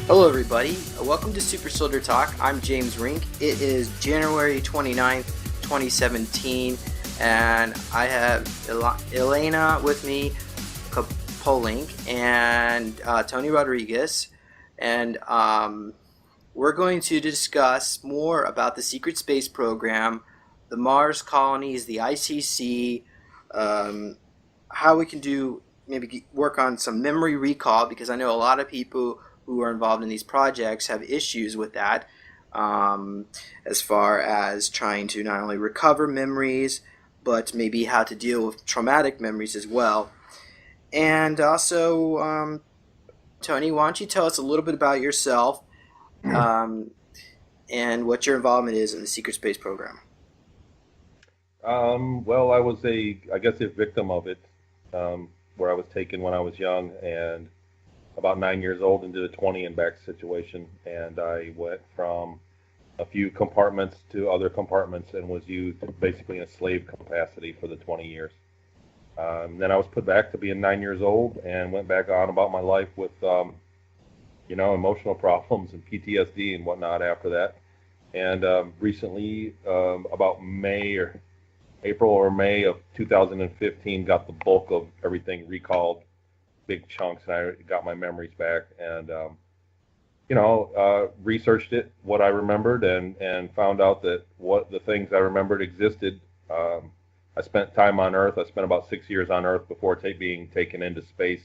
Hello everybody, welcome to Super Soldier Talk. I'm James Rink. It is January 29th, 2017, and I have Elena with me, Polink, and Tony Rodrigues, and we're going to discuss more about the secret space program, the Mars colonies, the ICC, how we can do maybe work on some memory recall, because I know a lot of people who are involved in these projects have issues with that, as far as trying to not only recover memories, but maybe how to deal with traumatic memories as well. And also, Tony, why don't you tell us a little bit about yourself and what your involvement is in the secret space program? Well, I was I guess, a victim of it, where I was taken when I was young and about 9 years old into the 20 and back situation, and I went from a few compartments to other compartments and was used basically in a slave capacity for the 20 years. Then I was put back to being 9 years old and went back on about my life with, emotional problems and PTSD and whatnot after that. And recently, about April or May of 2015, got the bulk of everything recalled, big chunks, and I got my memories back, and researched what I remembered, and found out that what the things I remembered existed. I spent time on Earth. I spent about 6 years on Earth before being taken into space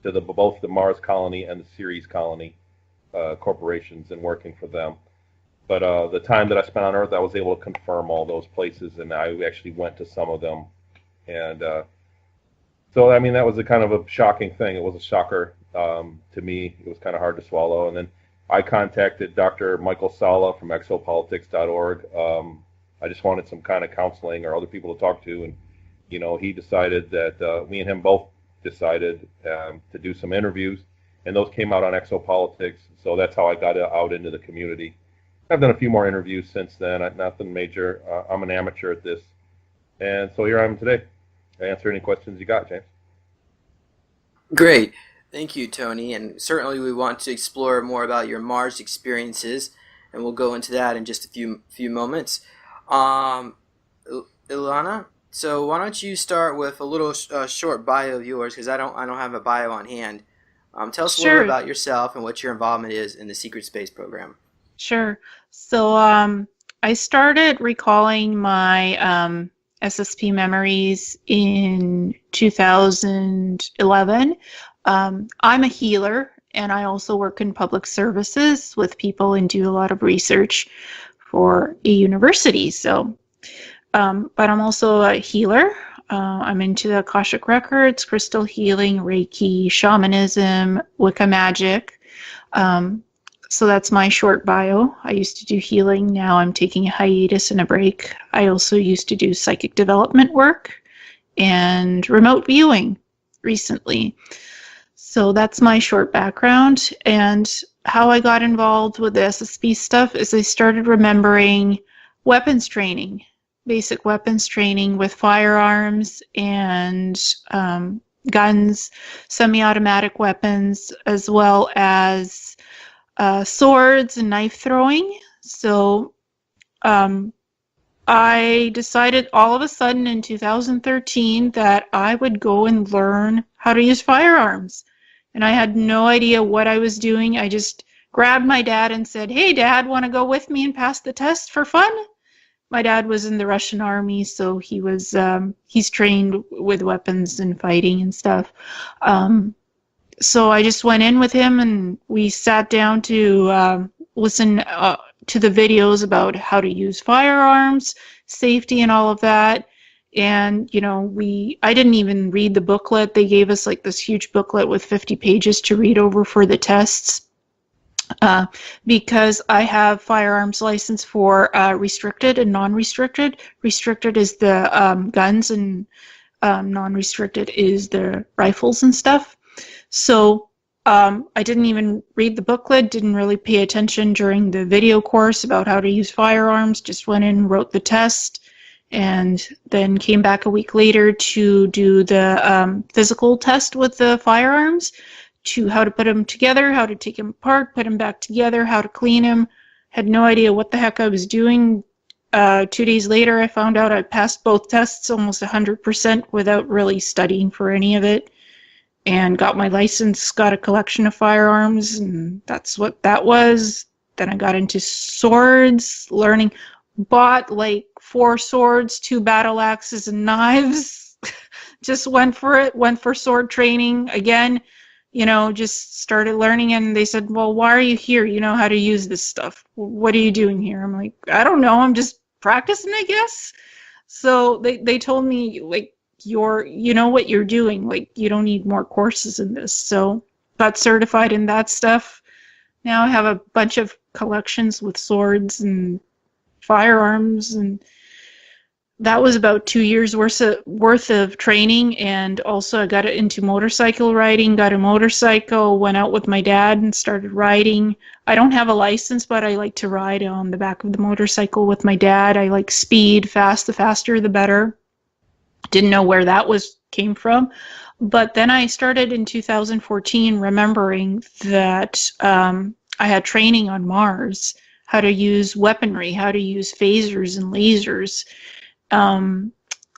to both the Mars colony and the Ceres colony corporations, and working for them. But the time that I spent on Earth, I was able to confirm all those places, and I actually went to some of them. And so, I mean, that was a kind of a shocking thing. It was a shocker to me. It was kind of hard to swallow. And then I contacted Dr. Michael Sala from exopolitics.org. I just wanted some kind of counseling or other people to talk to. And, he decided that me and him both decided to do some interviews. And those came out on Exopolitics. So that's how I got out into the community. I've done a few more interviews since then, nothing major. I'm an amateur at this. And so here I am today. Answer any questions you got, James. Great. Thank you, Tony. And certainly we want to explore more about your Mars experiences, and we'll go into that in just a few moments. Ilana, so why don't you start with a little short bio of yours, because I don't have a bio on hand. Tell us a little bit about yourself and what your involvement is in the secret space program. Sure. So I started recalling my SSP memories in 2011. I'm a healer, and I also work in public services with people and do a lot of research for a university. So, but I'm also a healer. I'm into the Akashic Records, crystal healing, Reiki, shamanism, Wicca magic. So that's my short bio. I used to do healing. Now I'm taking a hiatus and a break. I also used to do psychic development work and remote viewing recently. So that's my short background. And how I got involved with the SSP stuff is I started remembering weapons training, basic weapons training with firearms and guns, semi-automatic weapons, as well as swords and knife throwing. So I decided all of a sudden in 2013 that I would go and learn how to use firearms. And I had no idea what I was doing. I just grabbed my dad and said, "Hey, Dad, want to go with me and pass the test for fun?" My dad was in the Russian army, so he's trained with weapons and fighting and stuff. So I just went in with him, and we sat down to listen to the videos about how to use firearms, safety, and all of that. And, I didn't even read the booklet. They gave us like this huge booklet with 50 pages to read over for the tests. Because I have firearms license for restricted and non-restricted. Restricted is the guns, and non-restricted is the rifles and stuff. So I didn't even read the booklet, didn't really pay attention during the video course about how to use firearms, just went in, wrote the test, and then came back a week later to do the physical test with the firearms to how to put them together, how to take them apart, put them back together, how to clean them. Had no idea what the heck I was doing. 2 days later, I found out I passed both tests almost 100% without really studying for any of it, and got my license, got a collection of firearms, and that's what that was. Then I got into swords, learning, bought like 4 swords, 2 battle axes, and knives. Just went for it, went for sword training again, just started learning. And they said, well, why are you here? You know how to use this stuff. What are you doing here? I'm like, I don't know. I'm just practicing, I guess. So they told me, like, you know what you're doing. Like, you don't need more courses in this. So got certified in that stuff. Now I have a bunch of collections with swords and firearms, and that was about 2 years worth of training. And also I got into motorcycle riding, got a motorcycle, went out with my dad and started riding. I don't have a license, but I like to ride on the back of the motorcycle with my dad. I like speed, fast, the faster the better. Didn't know where that came from. But then I started in 2014 remembering that I had training on Mars, how to use weaponry, how to use phasers and lasers.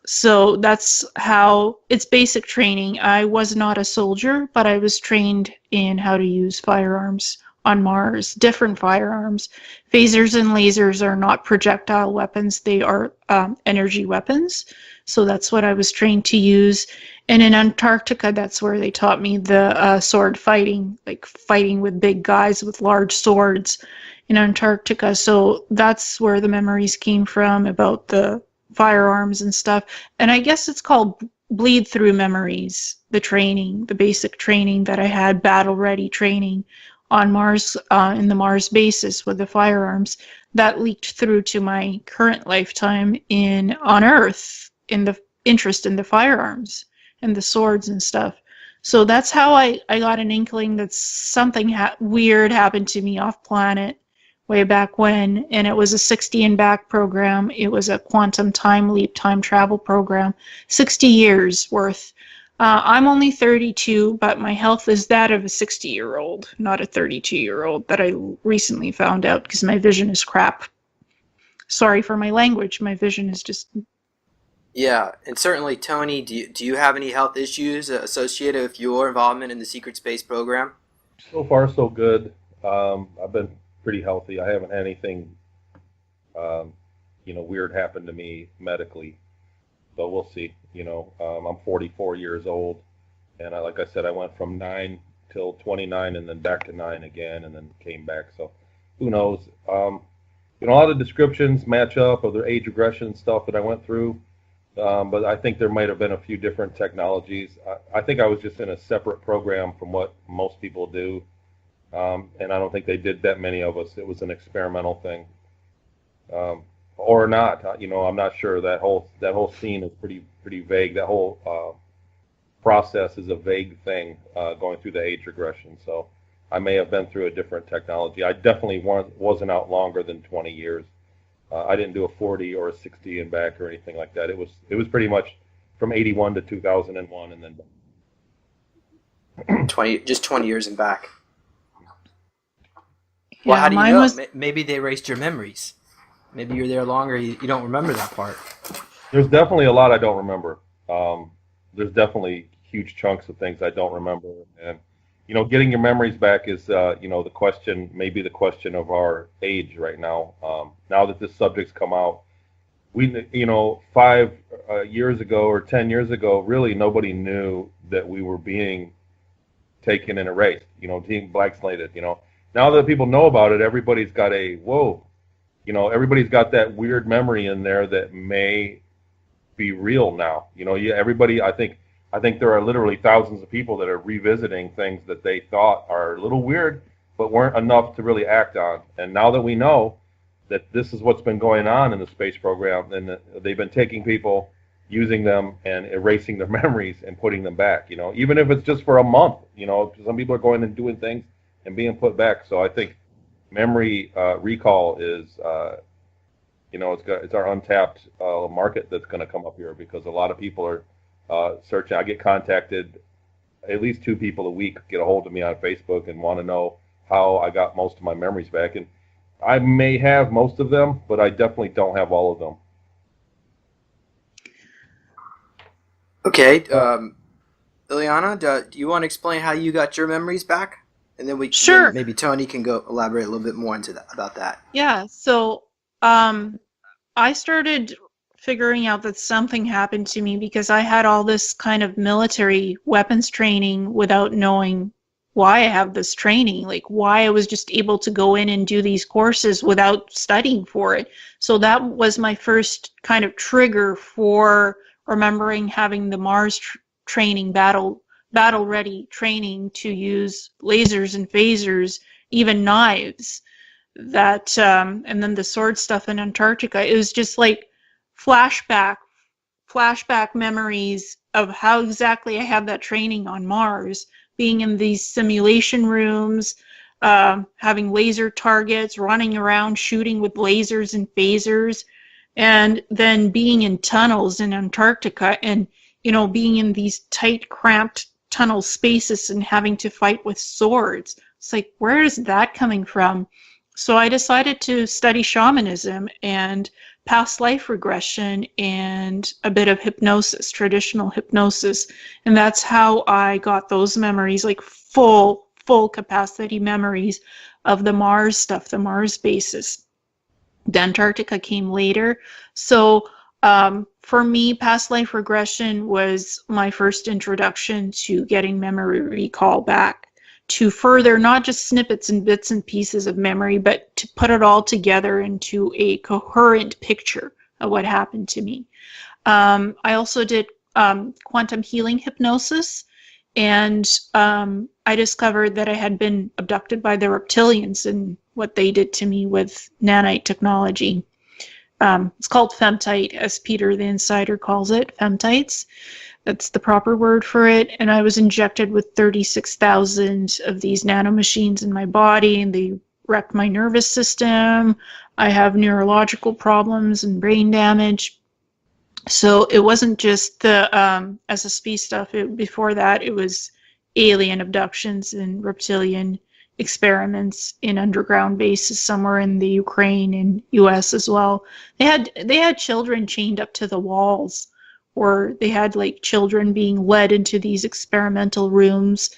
So that's how it's basic training. I was not a soldier, but I was trained in how to use firearms on Mars, different firearms. Phasers and lasers are not projectile weapons. They are energy weapons. So that's what I was trained to use. And in Antarctica, that's where they taught me the sword fighting, like fighting with big guys with large swords in Antarctica. So that's where the memories came from about the firearms and stuff. And I guess it's called bleed through memories, the training, the basic training that I had, battle ready training on Mars, in the Mars basis with the firearms, that leaked through to my current lifetime on Earth, in the interest in the firearms and the swords and stuff. So that's how I got an inkling that something weird happened to me off planet way back when, and it was a 60 and back program. It was a quantum time leap, time travel program, 60 years worth. I'm only 32, but my health is that of a 60-year-old, not a 32-year-old, that I recently found out because my vision is crap. Sorry for my language. My vision is just... Yeah, and certainly, Tony, do you have any health issues associated with your involvement in the secret space program? So far, so good. I've been pretty healthy. I haven't had anything, weird happen to me medically. So we'll see. I'm 44 years old, and like I said, I went from 9 till 29, and then back to 9 again, and then came back. So who knows? A lot of descriptions match up of the age regression stuff that I went through. But I think there might have been a few different technologies. I think I was just in a separate program from what most people do, and I don't think they did that many of us. It was an experimental thing, or not. I'm not sure. That whole scene is pretty vague. That whole process is a vague thing going through the age regression. So I may have been through a different technology. I definitely wasn't out longer than 20 years. I didn't do a 40 or a 60 and back or anything like that. It was pretty much from 81 to 2001, and then 20 years and back. Yeah, Well, how do you know? Maybe they erased your memories. Maybe you're there longer. You don't remember that part. There's definitely a lot I don't remember. There's definitely huge chunks of things I don't remember, and getting your memories back is the question, maybe the question of our age right now. Now that this subject's come out, 5 years ago or 10 years ago, really nobody knew that we were being taken and erased, being black slated. Now that people know about it, everybody's got everybody's got that weird memory in there that may be real now. Everybody, I think there are literally thousands of people that are revisiting things that they thought are a little weird, but weren't enough to really act on. And now that we know that this is what's been going on in the space program, and they've been taking people, using them, and erasing their memories and putting them back. Even if it's just for a month. Some people are going and doing things and being put back. So I think memory recall is, it's our untapped market that's going to come up here, because a lot of people are searching. I get contacted at least 2 people a week get a hold of me on Facebook and want to know how I got most of my memories back. And I may have most of them, but I definitely don't have all of them. Okay, Ileana, do you want to explain how you got your memories back? And then Sure. maybe Tony can go elaborate a little bit more into that about that. Yeah, so I started figuring out that something happened to me because I had all this kind of military weapons training without knowing why I have this training, like why I was just able to go in and do these courses without studying for it. So that was my first kind of trigger for remembering having the Mars training, battle ready training to use lasers and phasers, even knives. That and then the sword stuff in Antarctica. It was just like flashback memories of how exactly I had that training on Mars, being in these simulation rooms, having laser targets, running around shooting with lasers and phasers, and then being in tunnels in Antarctica and, you know, being in these tight, cramped tunnel spaces and having to fight with swords. It's like, where is that coming from? So I decided to study shamanism and past life regression and a bit of hypnosis, traditional hypnosis. And that's how I got those memories, like full capacity memories of the Mars stuff, the Mars bases. The Antarctica came later. So for me, past life regression was my first introduction to getting memory recall back, to further not just snippets and bits and pieces of memory, but to put it all together into a coherent picture of what happened to me. I also did quantum healing hypnosis, and I discovered that I had been abducted by the reptilians and what they did to me with nanite technology. It's called femtite, as Peter the Insider calls it, femtites. That's the proper word for it. And I was injected with 36,000 of these nanomachines in my body, and they wrecked my nervous system. I have neurological problems and brain damage. So it wasn't just the SSP stuff. Before that, it was alien abductions and reptilian experiments in underground bases somewhere in the Ukraine and US as well. They had children chained up to the walls, or they had like children being led into these experimental rooms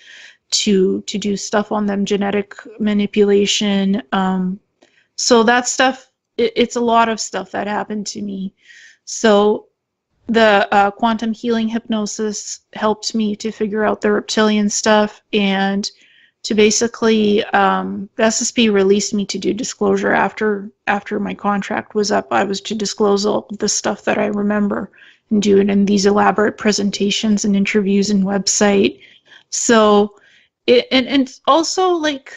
to do stuff on them, genetic manipulation. So that stuff, it's a lot of stuff that happened to me. So the quantum healing hypnosis helped me to figure out the reptilian stuff, and to basically, the SSP released me to do disclosure after my contract was up. I was to disclose all the stuff that I remember and do it in these elaborate presentations and interviews and website. So, and also like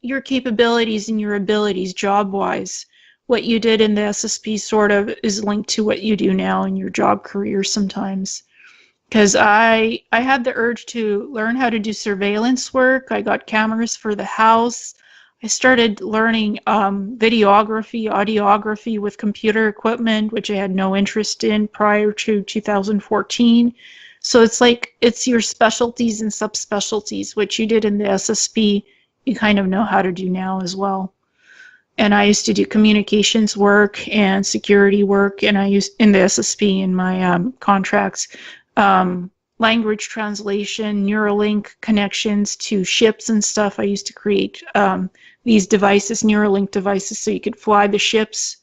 your capabilities and your abilities job-wise. What you did in the SSP sort of is linked to what you do now in your job career sometimes. Because I had the urge to learn how to do surveillance work. I got cameras for the house. I started learning videography, audiography with computer equipment, which I had no interest in prior to 2014. So it's like, it's your specialties and subspecialties. What you did in the SSP, you kind of know how to do now as well. And I used to do communications work and security work, and I used in the SSP in my contracts, language translation, neurolink connections to ships and stuff. I used to create these devices, neurolink devices, so you could fly the ships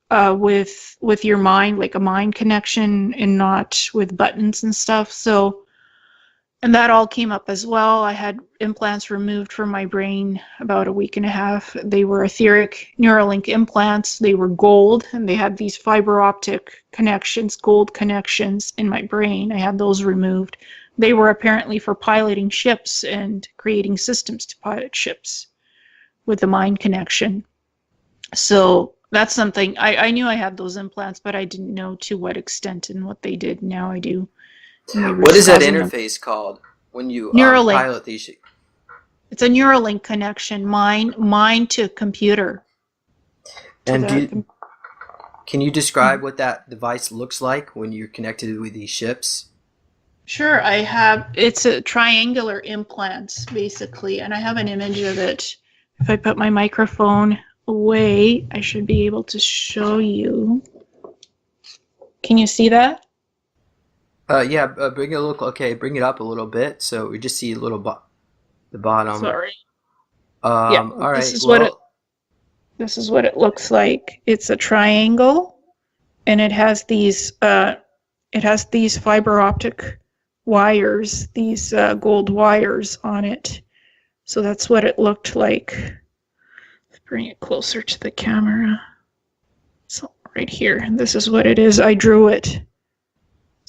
with your mind, like a mind connection, and not with buttons and stuff. So, and that all came up as well. I had implants removed from my brain about a week and a half. They were etheric Neuralink implants. They were gold, and they had these fiber optic connections, gold connections in my brain. I had those removed. They were apparently for piloting ships and creating systems to pilot ships with the mind connection. So that's something, I knew I had those implants, but I didn't know to what extent and what they did. Now I do. What is that interface called when you pilot these? It's a Neuralink connection, mind to computer. And can you describe what that device looks like when you're connected with these ships? Sure, I have. It's a triangular implant, basically, and I have an image of it. If I put my microphone away, I should be able to show you. Can you see that? Yeah, bring it look okay. Bring it up a little bit so we just see a little the bottom. Sorry. Yeah, All this right. is what Well, it looks like. It's a triangle, and it has these fiber optic wires, these gold wires on it. So that's what it looked like. Let's bring it closer to the camera. So right here, this is what it is. I drew it.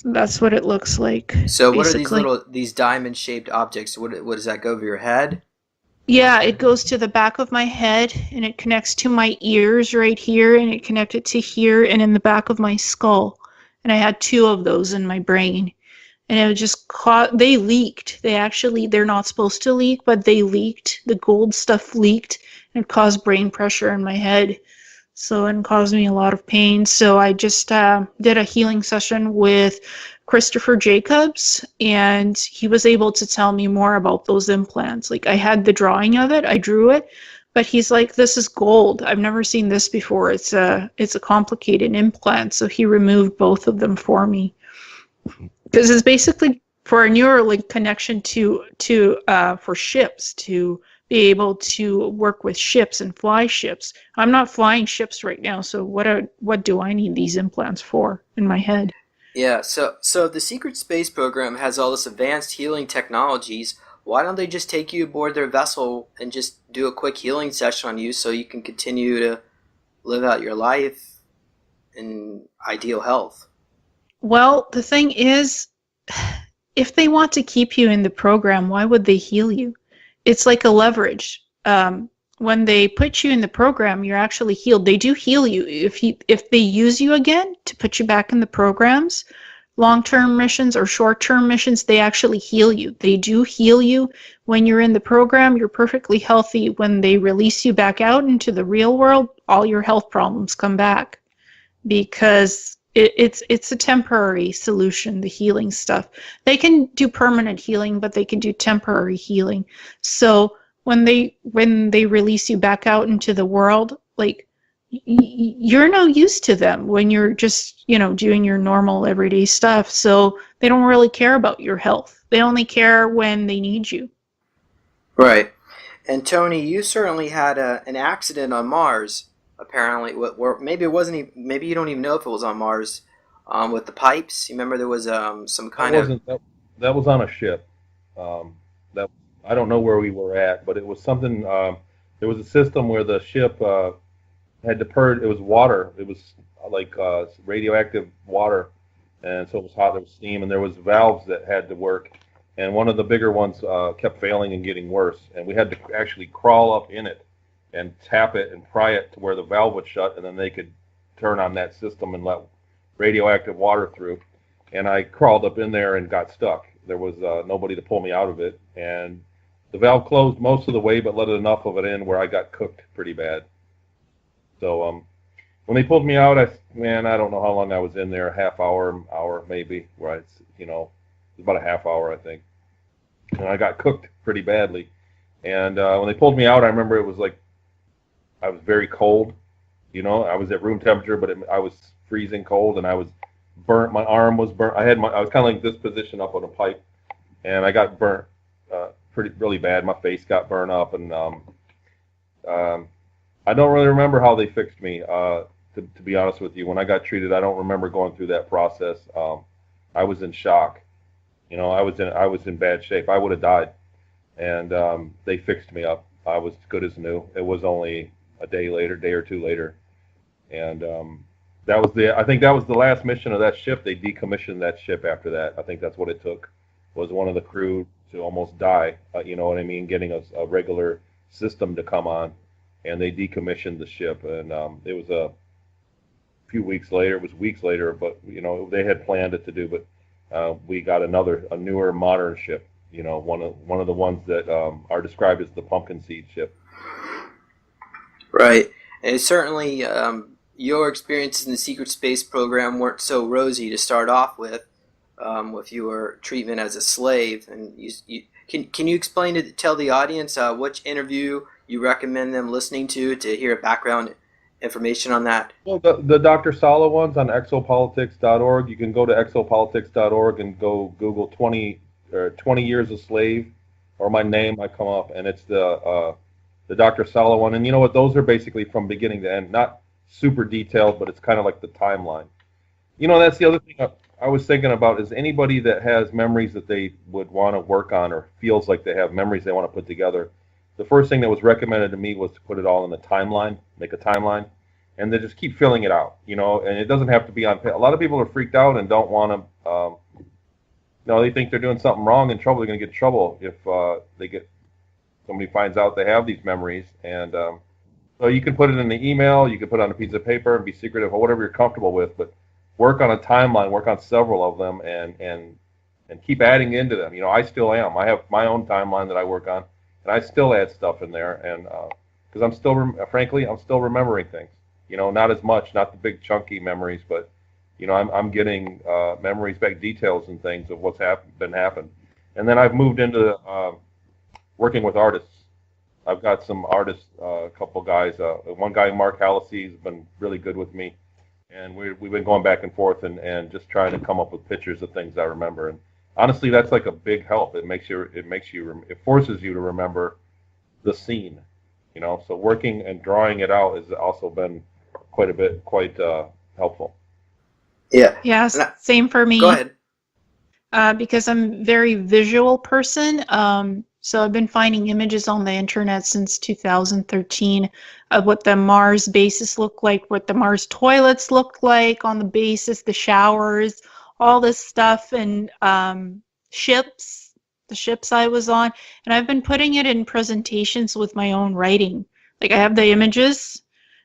That's what it looks like. so what are basically. these diamond-shaped objects? What does that go over your head? Yeah, it goes to the back of my head, and it connects to my ears right here, and it connected to here and in the back of my skull. And I had 2 of those in my brain. And it just they leaked. They're not supposed to leak, but they leaked. The gold stuff leaked, and it caused brain pressure in my head. So it caused me a lot of pain. So I just did a healing session with Christopher Jacobs, and he was able to tell me more about those implants. Like, I had the drawing of it, I drew it, but he's like, this is gold. I've never seen this before. It's a complicated implant. So he removed both of them for me. Because it's basically for a neurolink connection for ships, to be able to work with ships and fly ships. I'm not flying ships right now, so what do I need these implants for in my head? Yeah. So the secret space program has all this advanced healing technologies. Why don't they just take you aboard their vessel and just do a quick healing session on you so you can continue to live out your life in ideal health? Well, the thing is, if they want to keep you in the program, why would they heal you? It's like a leverage. When they put you in the program, you're actually healed. They do heal you. If they use you again to put you back in the programs, long-term missions or short-term missions, they actually heal you. They do heal you. When you're in the program, you're perfectly healthy. When they release you back out into the real world, all your health problems come back, because it's a temporary solution, the healing stuff. They can do permanent healing, but they can do temporary healing. So when they release you back out into the world, like, you're no use to them when you're just, doing your normal everyday stuff. So they don't really care about your health. They only care when they need you. Right. And Tony, you certainly had an accident on Mars. Apparently, where maybe it wasn't. Maybe you don't even know if it was on Mars. With the pipes, you remember there was some kind of. That was on a ship. That I don't know where we were at, but it was something. There was a system where the ship had to purge. It was water. It was like radioactive water, and so it was hot. There was steam, and there was valves that had to work. And one of the bigger ones kept failing and getting worse, and we had to actually crawl up in it and tap it and pry it to where the valve would shut, and then they could turn on that system and let radioactive water through. And I crawled up in there and got stuck. There was nobody to pull me out of it, and the valve closed most of the way, but let enough of it in where I got cooked pretty bad. So when they pulled me out, I don't know how long I was in there, a half hour maybe, right? It was about a half hour, I think. And I got cooked pretty badly. And when they pulled me out, I remember it was like I was very cold. I was at room temperature, but I was freezing cold, and I was burnt. My arm was burnt. I was kind of like this position up on a pipe, and I got burnt really bad. My face got burnt up, and I don't really remember how they fixed me. To be honest with you, when I got treated, I don't remember going through that process. I was in shock. I was in bad shape. I would have died, and they fixed me up. I was good as new. It was only a day or two later, and I think that was the last mission of that ship. They decommissioned that ship after that. I think that's what it took, was one of the crew to almost die. You know what I mean? Getting a regular system to come on, and they decommissioned the ship. And it was a few weeks later. It was weeks later, but they had planned it to do. But we got a newer, modern ship. One of the ones that are described as the pumpkin seed ship. Right. And certainly your experiences in the secret space program weren't so rosy to start off with. with your treatment as a slave. And can you explain to tell the audience which interview you recommend them listening to hear background information on that? Well, the Dr. Sala ones on exopolitics.org. You can go to exopolitics.org and go Google 20 years a slave or my name. I come up, and it's the Dr. Sala one. And you know what? Those are basically from beginning to end, not super detailed, but it's kind of like the timeline. You know, that's the other thing I was thinking about is anybody that has memories that they would want to work on or feels like they have memories they want to put together. The first thing that was recommended to me was to put it all in the timeline, make a timeline, and then just keep filling it out, you know, and it doesn't have to be on. A lot of people are freaked out and don't want to, they think they're doing something wrong and trouble. They're going to get in trouble if somebody finds out they have these memories. And so you can put it in the email, you can put it on a piece of paper and be secretive or whatever you're comfortable with, but work on a timeline, work on several of them, and keep adding into them. You know, I still am. I have my own timeline that I work on, and I still add stuff in there, and because I'm still, frankly, I'm still remembering things. You know, not as much, not the big chunky memories, but you know, I'm getting memories back, details and things of what's been happened. And then I've moved into working with artists. I've got some artists, a couple guys. One guy, Mark Hallisey, has been really good with me. And we've been going back and forth and just trying to come up with pictures of things I remember. And honestly, that's like a big help. It forces you to remember the scene, you know. So working and drawing it out has also been quite helpful. Yeah. Yeah, same for me. Go ahead. Because I'm a very visual person. So I've been finding images on the internet since 2013 of what the Mars bases look like, what the Mars toilets look like on the bases, the showers, all this stuff, and ships, the ships I was on. And I've been putting it in presentations with my own writing. Like I have the images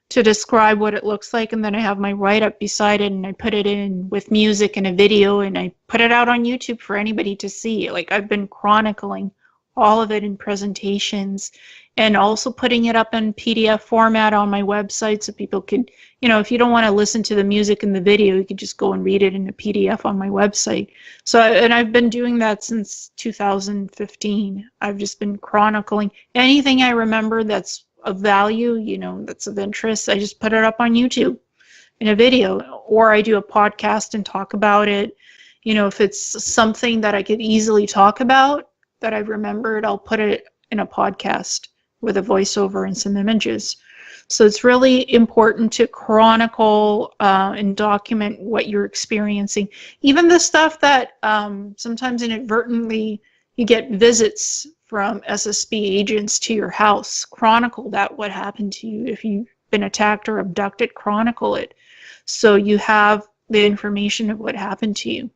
to describe what it looks like, and then I have my write-up beside it, and I put it in with music and a video, and I put it out on YouTube for anybody to see. Like I've been chronicling all of it in presentations, and also putting it up in PDF format on my website so people could, you know, if you don't want to listen to the music and the video, you could just go and read it in a PDF on my website. So, and I've been doing that since 2015. I've just been chronicling anything I remember that's of value, you know, that's of interest. I just put it up on YouTube in a video, or I do a podcast and talk about it. You know, if it's something that I could easily talk about that I've remembered, I'll put it in a podcast with a voiceover and some images. So it's really important to chronicle and document what you're experiencing. Even the stuff that sometimes inadvertently you get visits from SSB agents to your house. Chronicle that, what happened to you. If you've been attacked or abducted, chronicle it. So you have the information of what happened to you,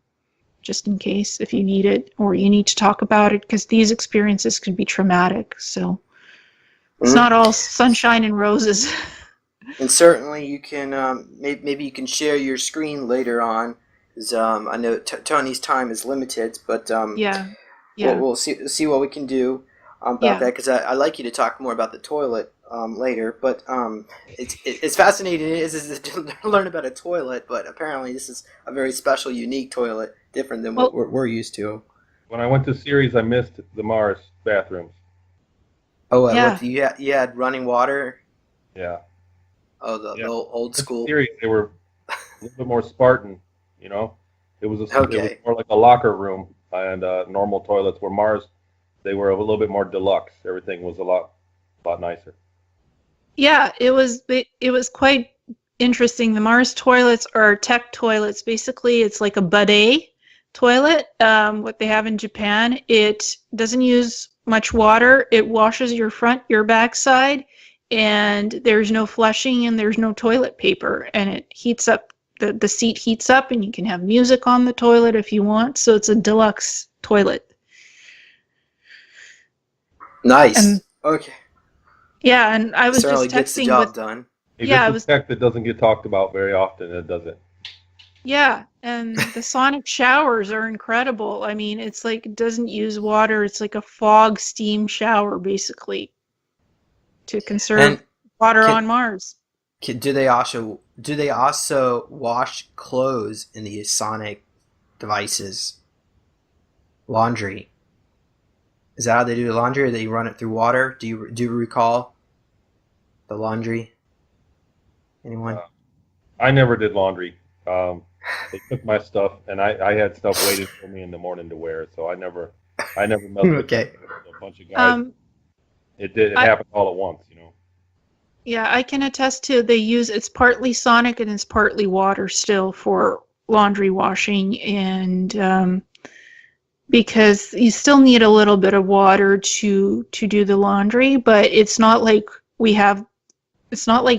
just in case if you need it or you need to talk about it, because these experiences can be traumatic. So it's not all sunshine and roses. And certainly you can, maybe you can share your screen later on, because I know Tony's time is limited, but yeah. We'll see what we can do about that, because I'd like you to talk more about the toilet later. But it's fascinating is to learn about a toilet, but apparently this is a very special, unique toilet, different than what we're used to. When I went to Ceres, I missed the Mars bathrooms. Oh, you had running water? Yeah. Oh, the old school. Ceres, they were a little bit more Spartan, you know. It was more like a locker room. And normal toilets were Mars. They were a little bit more deluxe. Everything was a lot nicer. Yeah, it was quite interesting. The Mars toilets are tech toilets. Basically, it's like a bidet toilet. What they have in Japan. It doesn't use much water. It washes your backside, and there's no flushing and there's no toilet paper, and it heats up. The seat heats up, and you can have music on the toilet if you want. So it's a deluxe toilet. Nice. Okay. Yeah, and I was certainly just texting gets the job done. It's a tech that doesn't get talked about very often. It doesn't. Yeah, and the sonic showers are incredible. I mean, it's like it doesn't use water. It's like a fog steam shower, basically, to conserve water on Mars. Do they also wash clothes in the sonic devices. Laundry. Is that how they do the laundry, or they run it through water? Do you recall the laundry? Anyone? I never did laundry. They took my stuff, and I had stuff waiting for me in the morning to wear. So I never messed with Okay. a bunch of guys. It happened all at once, you know. Yeah, I can attest to it's partly sonic and it's partly water still for laundry washing, and because you still need a little bit of water to do the laundry, but it's not like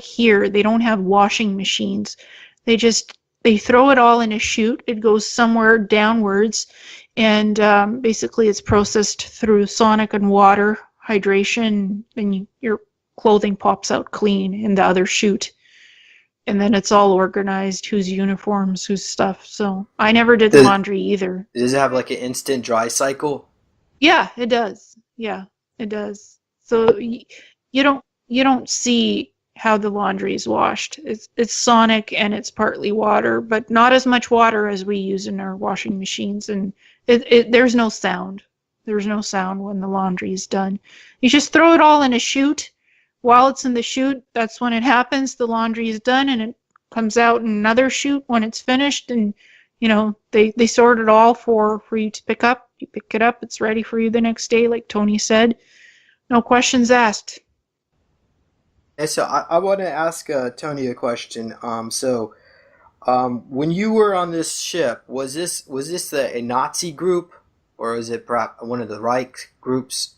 here they don't have washing machines. They throw it all in a chute. It goes somewhere downwards, and basically it's processed through sonic and water hydration, and your clothing pops out clean in the other chute. And then it's all organized, whose uniforms, whose stuff. So I never did laundry either. Does it have like an instant dry cycle? Yeah, it does. Yeah, it does. So you don't see how the laundry is washed. It's sonic and it's partly water, but not as much water as we use in our washing machines. And there's no sound. There's no sound when the laundry is done. You just throw it all in a chute. While it's in the chute, that's when it happens. The laundry is done, and it comes out in another chute when it's finished. And they sort it all for you to pick up. You pick it up, it's ready for you the next day, like Tony said. No questions asked. And so I want to ask Tony a question. When you were on this ship, was this a Nazi group, or was it perhaps one of the Reich groups?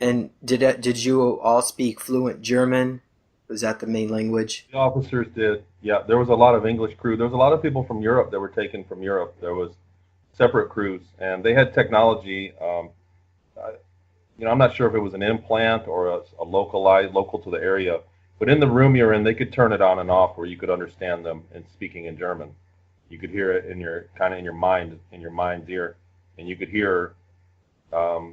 And did you all speak fluent German? Was that the main language? The officers did. Yeah, there was a lot of English crew. There was a lot of people from Europe that were taken from Europe. There was separate crews, and they had technology. I'm not sure if it was an implant or a local to the area, but in the room you're in, they could turn it on and off where you could understand them and speaking in German. You could hear it in your mind's ear, and you could hear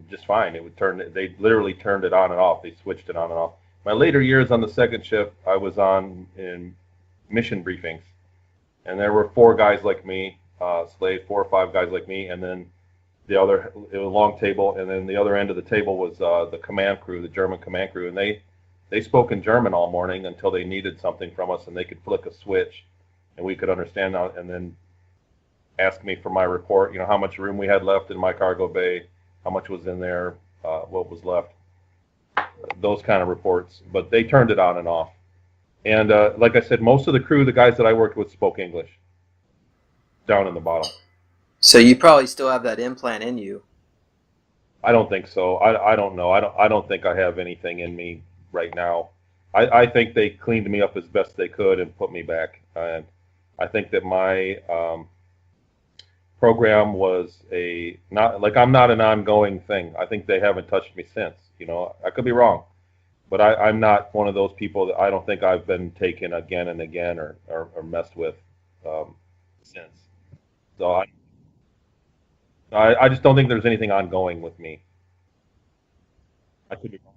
just fine. They literally turned it on and off. They switched it on and off. My later years on the second ship, I was on in mission briefings, and there were 4 guys like me, 4 or 5 guys like me, and then it was a long table, and then the other end of the table was the command crew, the German command crew, and they spoke in German all morning until they needed something from us, and they could flick a switch, and we could understand, and then ask me for my report, how much room we had left in my cargo bay, how much was in there, what was left, those kind of reports. But they turned it on and off. And like I said, most of the crew, the guys that I worked with, spoke English down in the bottom. So you probably still have that implant in you. I don't think so. I don't know. I don't think I have anything in me right now. I think they cleaned me up as best they could and put me back. And I think that my program was I'm not an ongoing thing. I think they haven't touched me since. I could be wrong, but I'm not one of those people that I don't think I've been taken again and again or messed with since. So I just don't think there's anything ongoing with me. I could be wrong.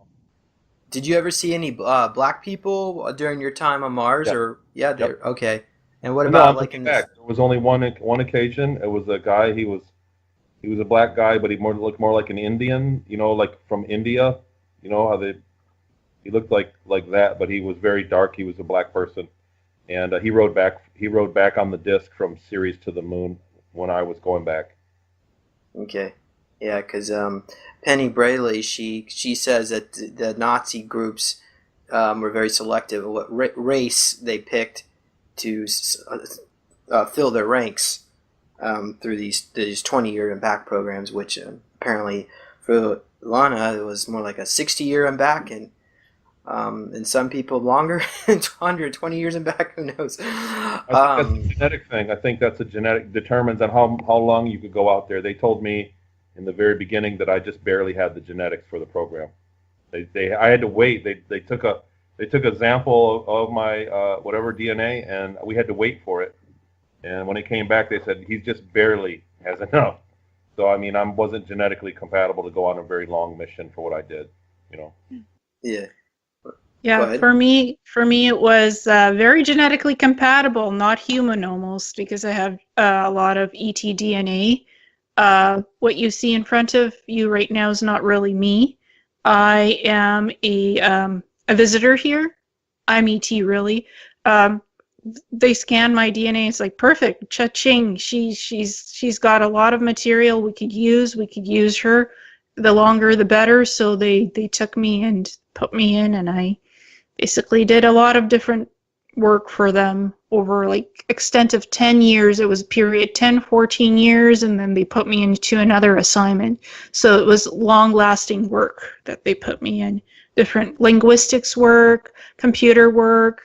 Did you ever see any black people during your time on Mars? Yep. Or yeah, Yep. Okay. And what about there was only one occasion. It was a guy. He was a black guy, but he looked more like an Indian. Like from India. How he looked like that, but he was very dark. He was a black person, and he rode back on the disc from Ceres to the moon when I was going back. Okay, yeah, because Penny Braley, she says that the Nazi groups were very selective of what race they picked to fill their ranks through these 20-year impact programs, which apparently for Lana it was more like a 60-year impact, and some people longer, 120 years impact. Who knows? I think that's a genetic thing. I think that's a genetic determines on how long you could go out there. They told me in the very beginning that I just barely had the genetics for the program. I had to wait. They took a sample of my whatever DNA, and we had to wait for it. And when it came back, they said he just barely has enough. So I wasn't genetically compatible to go on a very long mission for what I did. Yeah. Go Yeah, ahead. for me, it was very genetically compatible, not human almost, because I have a lot of ET-DNA. What you see in front of you right now is not really me. I am a visitor here. I'm ET, really. Um, they scan my DNA. It's like perfect. Cha-ching. She's got a lot of material we could use. We could use her. The longer, the better. So they took me and put me in, and I basically did a lot of different work for them over like extent of 10 years. It was a period 10, 14 years, and then they put me into another assignment. So it was long lasting work that they put me in. Different linguistics work, computer work,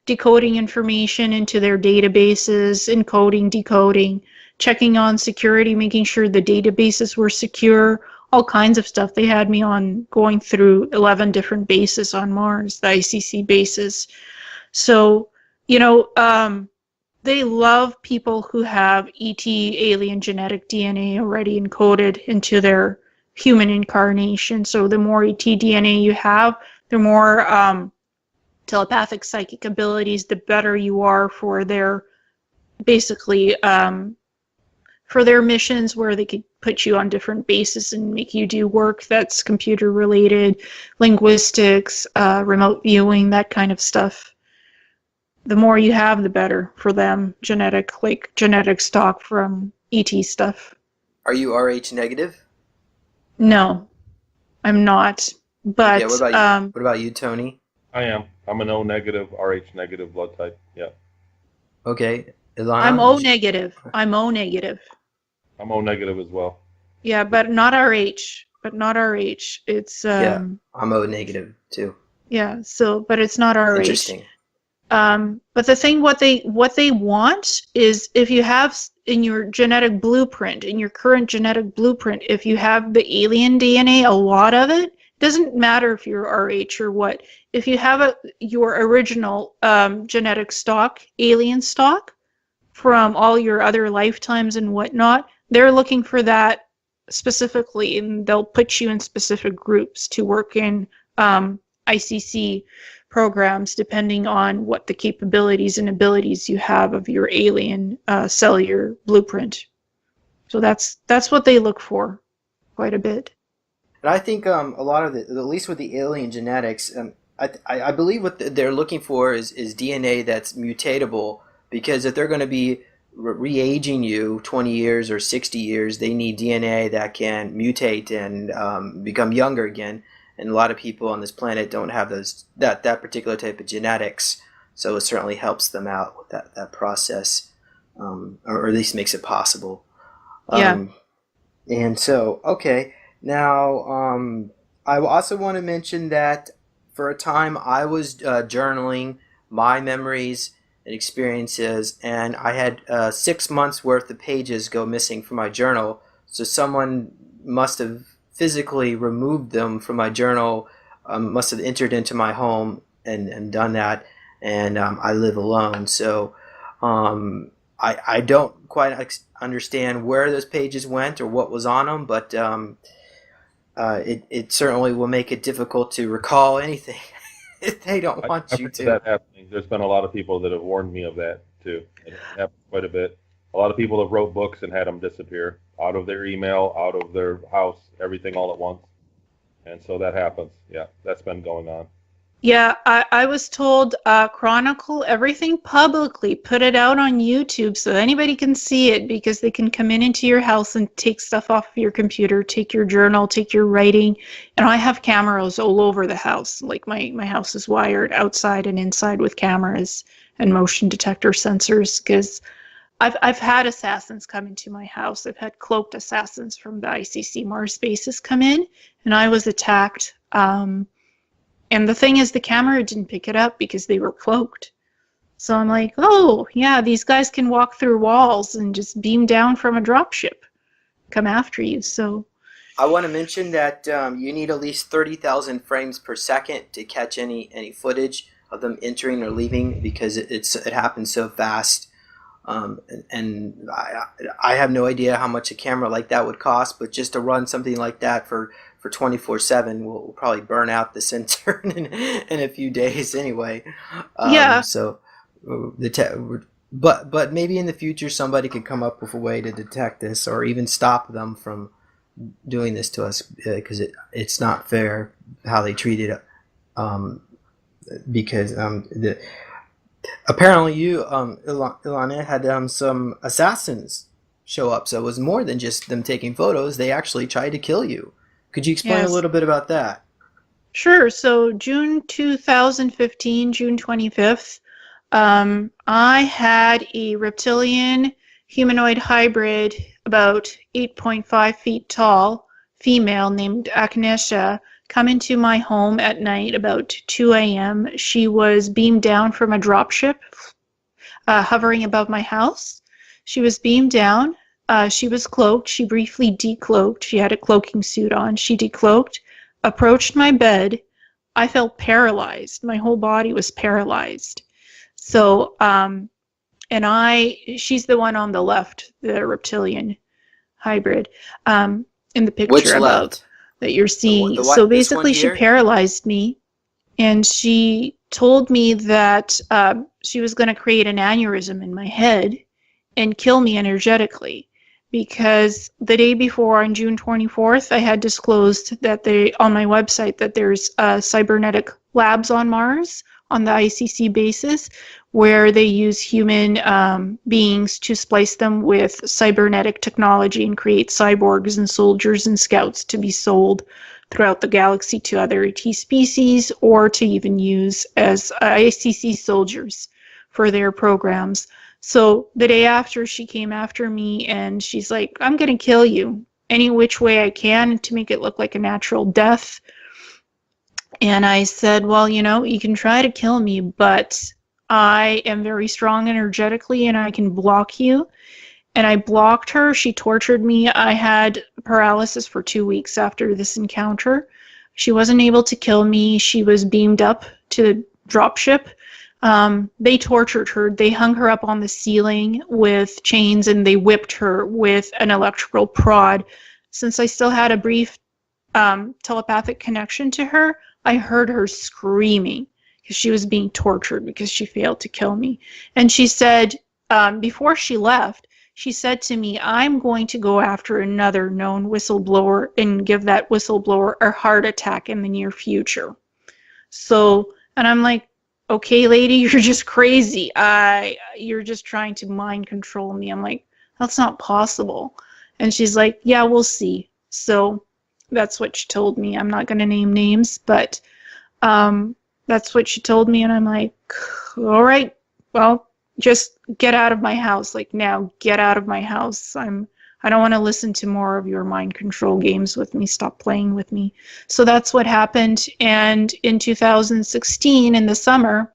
decoding information into their databases, encoding, decoding, checking on security, making sure the databases were secure, all kinds of stuff. They had me on going through 11 different bases on Mars, the ICC bases. So, they love people who have ET alien genetic DNA already encoded into their human incarnation. So the more ET DNA you have, the more telepathic psychic abilities, the better you are for their basically for their missions where they could put you on different bases and make you do work that's computer related, linguistics, remote viewing, that kind of stuff. The more you have, the better for them. Genetic stock from ET stuff. Are you Rh negative? No, I'm not. Okay, But what about you, Tony? I am. I'm an O negative, Rh negative blood type. Yeah. Okay, I'm Ilana, O negative. I'm O negative. I'm O negative as well. Yeah, but not RH. But not RH. It's yeah, I'm O negative too. yeah. So, but it's not RH. Interesting. But the thing, what they want is if you have in your genetic blueprint, in your current genetic blueprint, if you have the alien DNA, a lot of it, doesn't matter if you're RH or what. If you have your original genetic stock, alien stock, from all your other lifetimes and whatnot, they're looking for that specifically, and they'll put you in specific groups to work in ICC programs depending on what the capabilities and abilities you have of your alien cellular blueprint. So that's what they look for quite a bit. And I think a lot of at least with the alien genetics, I believe what they're looking for is DNA that's mutatable, because if they're going to be re-aging you 20 years or 60 years, they need DNA that can mutate and become younger again. And a lot of people on this planet don't have that particular type of genetics, so it certainly helps them out with that process, or at least makes it possible. Yeah. And so, okay, now I also want to mention that for a time I was journaling my memories and experiences, and I had 6 months worth of pages go missing from my journal. So someone must have physically removed them from my journal, must have entered into my home and done that, and I live alone. So I don't quite understand where those pages went or what was on them, but it certainly will make it difficult to recall anything if they don't want I've you heard to. that happening. There's been a lot of people that have warned me of that too. It happens quite a bit. A lot of people have wrote books and had them disappear out of their email, out of their house, everything all at once. And so that happens. Yeah, that's been going on. Yeah, I was told chronicle everything publicly, put it out on YouTube so anybody can see it, because they can come into your house and take stuff off of your computer, take your journal, take your writing. And I have cameras all over the house. Like my house is wired outside and inside with cameras and motion detector sensors, because I've had assassins come into my house. I've had cloaked assassins from the ICC Mars bases come in, and I was attacked. And the thing is, the camera didn't pick it up because they were cloaked. So I'm like, oh, yeah, these guys can walk through walls and just beam down from a dropship, come after you. So I want to mention that you need at least 30,000 frames per second to catch any footage of them entering or leaving, because it happens so fast. And I have no idea how much a camera like that would cost, but just to run something like that for for 24/7 will probably burn out the sensor in a few days anyway. Yeah. So but maybe in the future somebody could come up with a way to detect this or even stop them from doing this to us, because it's not fair how they treat it. Because apparently you, Ilana, had some assassins show up, so it was more than just them taking photos. They actually tried to kill you. Could you explain a little bit about that? Sure. So June 2015, June 25th, I had a reptilian humanoid hybrid about 8.5 feet tall, female named Akenesha, come into my home at night about 2 a.m. She was beamed down from a dropship hovering above my house. She was beamed down. She was cloaked. She briefly decloaked. She had a cloaking suit on. She decloaked, approached my bed. I felt paralyzed. My whole body was paralyzed. So, she's the one on the left, the reptilian hybrid, in the picture Which above left? that you're seeing. The So this one basically, she here? paralyzed me, and she told me that she was going to create an aneurysm in my head and kill me energetically. Because the day before, on June 24th, I had disclosed that on my website that there's cybernetic labs on Mars on the ICC basis, where they use human beings to splice them with cybernetic technology and create cyborgs and soldiers and scouts to be sold throughout the galaxy to other ET species, or to even use as ICC soldiers for their programs. So the day after, she came after me and she's like, I'm going to kill you any which way I can to make it look like a natural death. And I said, well, you can try to kill me, but I am very strong energetically and I can block you. And I blocked her. She tortured me. I had paralysis for 2 weeks after this encounter. She wasn't able to kill me. She was beamed up to the dropship. They tortured her. They hung her up on the ceiling with chains and they whipped her with an electrical prod. Since I still had a brief telepathic connection to her, I heard her screaming because she was being tortured because she failed to kill me. And she said, before she left, she said to me, I'm going to go after another known whistleblower and give that whistleblower a heart attack in the near future. So, and I'm like, okay, lady, you're just crazy. You're just trying to mind control me. I'm like, that's not possible. And she's like, yeah, we'll see. So that's what she told me. I'm not going to name names, but that's what she told me. And I'm like, all right, well, just get out of my house. Like, now, get out of my house. I don't want to listen to more of your mind control games with me. Stop playing with me. So that's what happened. And in 2016, in the summer,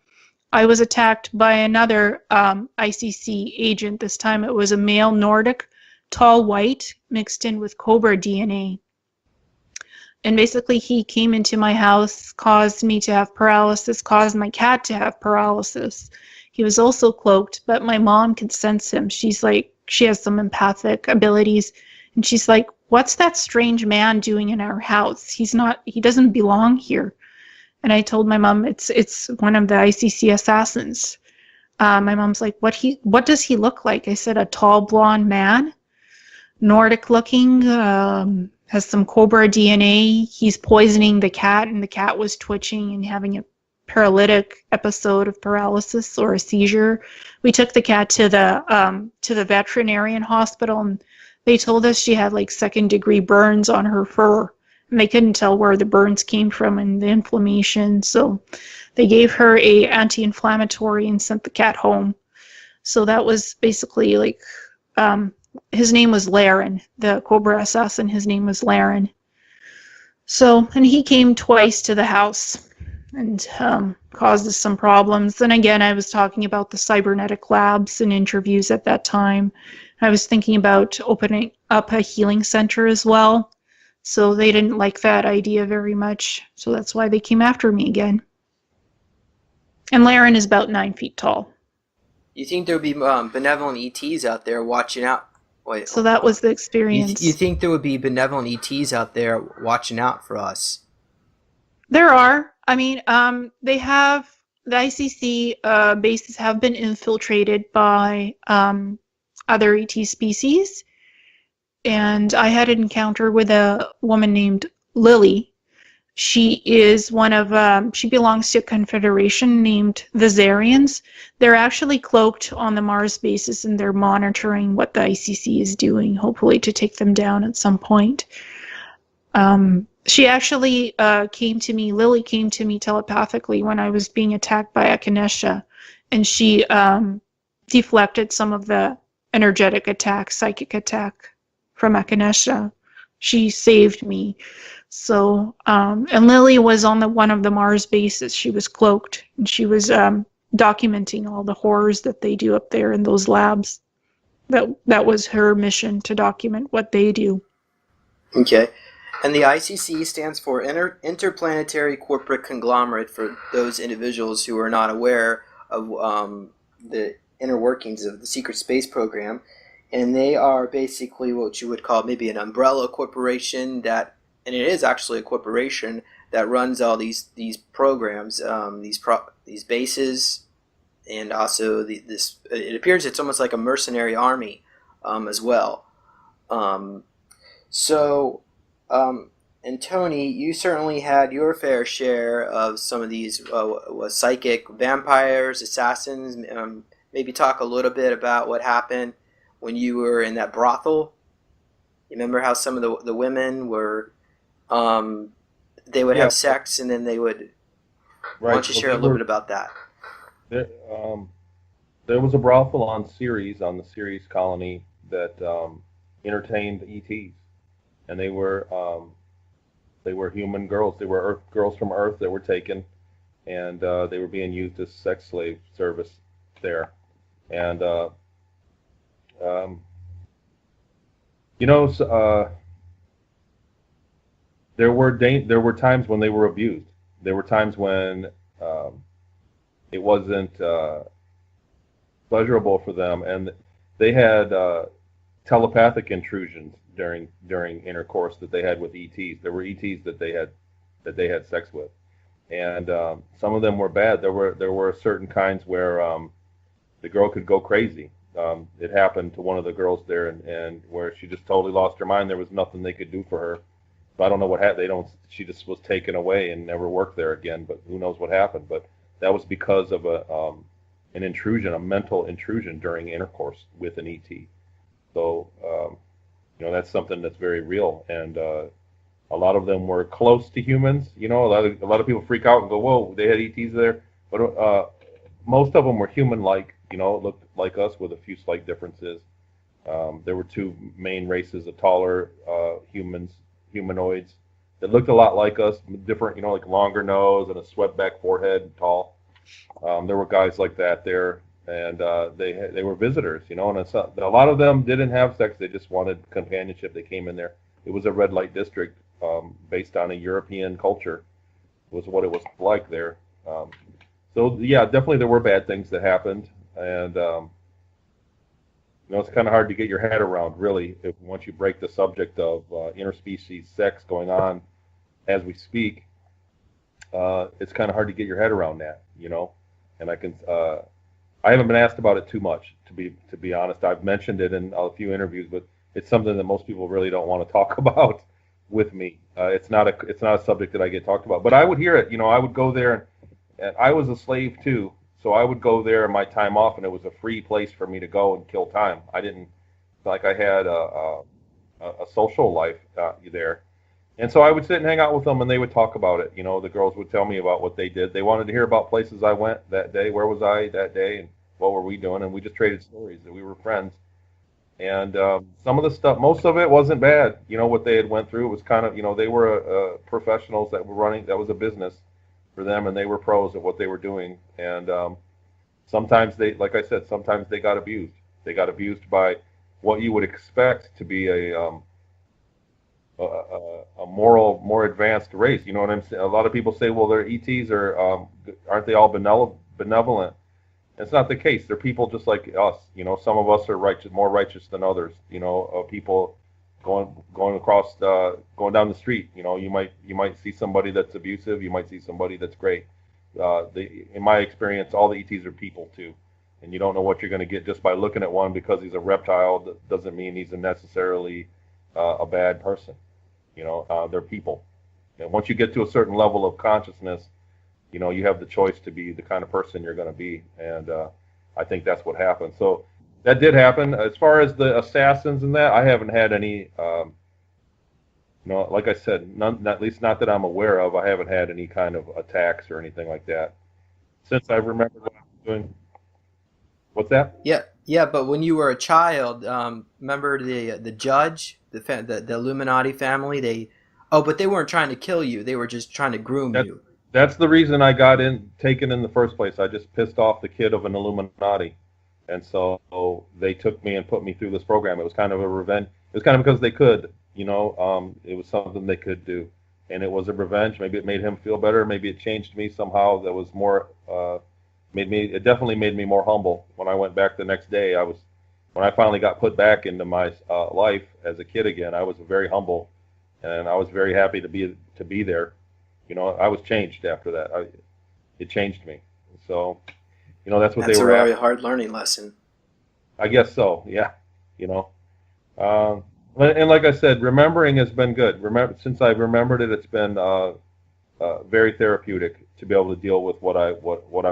I was attacked by another ICC agent. This time it was a male Nordic, tall white, mixed in with Cobra DNA. And basically he came into my house, caused me to have paralysis, caused my cat to have paralysis. He was also cloaked, but my mom could sense him. She's like, she has some empathic abilities. And she's like, what's that strange man doing in our house? He doesn't belong here. And I told my mom, it's one of the ICC assassins. My mom's like, what does he look like? I said, a tall blonde man, Nordic looking, has some Cobra DNA. He's poisoning the cat, and the cat was twitching and having a paralytic episode of paralysis or a seizure. We took the cat to the veterinarian hospital, and they told us she had like second-degree burns on her fur, and they couldn't tell where the burns came from and the inflammation. So they gave her a anti-inflammatory and sent the cat home. So that was basically like, his name was Laren, the Cobra assassin. His name was Laren. So, and he came twice to the house and caused us some problems. Then again, I was talking about the cybernetic labs in interviews at that time. I was thinking about opening up a healing center as well. So they didn't like that idea very much. So that's why they came after me again. And Laren is about 9 feet tall. You think there'll be benevolent ETs out there watching out Wait, So that was the you experience. think there would be benevolent ETs out there watching out for us? There are. I mean, they have the ICC bases have been infiltrated by other ET species, and I had an encounter with a woman named Lily. She is one of she belongs to a confederation named the Zarians. They're actually cloaked on the Mars bases, and they're monitoring what the ICC is doing, hopefully to take them down at some point. She actually came to me, Lily came to me telepathically when I was being attacked by Akenesha, and she deflected some of the energetic attack, psychic attack from Akenesha. She saved me. So, and Lily was on one of the Mars bases. She was cloaked, and she was documenting all the horrors that they do up there in those labs. That was her mission, to document what they do. Okay. And the ICC stands for Interplanetary Corporate Conglomerate, for those individuals who are not aware of the inner workings of the secret space program. And they are basically what you would call maybe an umbrella corporation that, and it is actually a corporation that runs all these programs, these bases, and also this. It appears it's almost like a mercenary army as well. And Tony, you certainly had your fair share of some of these psychic vampires, assassins. Maybe talk a little bit about what happened when you were in that brothel. You remember how some of the women were, they would have sex and then they would. Why don't you share a little bit about that? There was a brothel on Ceres, on the Ceres colony, that entertained ETs, and they were human girls. They were girls from Earth that were taken, and they were being used as sex slave service there. And there were times when they were abused. There were times when it wasn't pleasurable for them, and they had telepathic intrusions during intercourse that they had with ETs. There were ETs that they had sex with, and some of them were bad. There were certain kinds where the girl could go crazy. It happened to one of the girls there, and where she just totally lost her mind. There was nothing they could do for her. So I don't know what happened. She just was taken away and never worked there again. But who knows what happened? But that was because of an intrusion, a mental intrusion during intercourse with an ET. So that's something that's very real, and a lot of them were close to humans. A lot of people freak out and go, "Whoa, they had ETs there," but most of them were human-like. Looked like us with a few slight differences. There were two main races of taller humanoids that looked a lot like us, different, like longer nose and a swept-back forehead and tall. There were guys like that there, and they were visitors, and a lot of them didn't have sex. They just wanted companionship. They came in there. It was a red light district based on a European culture, was what it was like there. So yeah, definitely there were bad things that happened, and it's kind of hard to get your head around, really, once you break the subject of interspecies sex going on as we speak. It's kind of hard to get your head around that, and I haven't been asked about it too much, to be honest. I've mentioned it in a few interviews, but it's something that most people really don't want to talk about with me. It's not a subject that I get talked about. But I would hear it. I would go there, and I was a slave too, so I would go there in my time off, and it was a free place for me to go and kill time. I didn't like I had a social life there. And so I would sit and hang out with them, and they would talk about it. The girls would tell me about what they did. They wanted to hear about places I went that day. Where was I that day, and what were we doing? And we just traded stories. That we were friends. And some of the stuff, most of it wasn't bad. What they had went through was kind of, they were professionals that were running. That was a business for them, and they were pros at what they were doing. And sometimes like I said, sometimes they got abused. They got abused by what you would expect to be a moral, more advanced race. You know what I'm saying? A lot of people say, well, their ETs aren't they all benevolent? It's not the case. They're people just like us. Some of us are righteous, more righteous than others. People going across, going down the street. You might see somebody that's abusive. You might see somebody that's great. In my experience, all the ETs are people too, and you don't know what you're going to get just by looking at one because he's a reptile. That doesn't mean he's necessarily a bad person. They're people, and once you get to a certain level of consciousness, you have the choice to be the kind of person you're going to be, and I think that's what happened. So that did happen. As far as the assassins and that, I haven't had any. Like I said, none, at least not that I'm aware of. I haven't had any kind of attacks or anything like that since I remember what I was doing. What's that? Yeah. But when you were a child, remember the judge, the Illuminati family? But they weren't trying to kill you. They were just trying to groom you. That's the reason I got taken in the first place. I just pissed off the kid of an Illuminati, and so they took me and put me through this program. It was kind of a revenge. It was kind of because they could. It was something they could do, and it was a revenge. Maybe it made him feel better. Maybe it changed me somehow. That was more It definitely made me more humble. When I went back the next day, when I finally got put back into my life as a kid again, I was very humble, and I was very happy to be there. I was changed after that. It changed me. So, that's what they were. That's a very hard learning lesson. I guess so. Yeah. And like I said, remembering has been good. Since I've remembered it, it's been very therapeutic to be able to deal with what I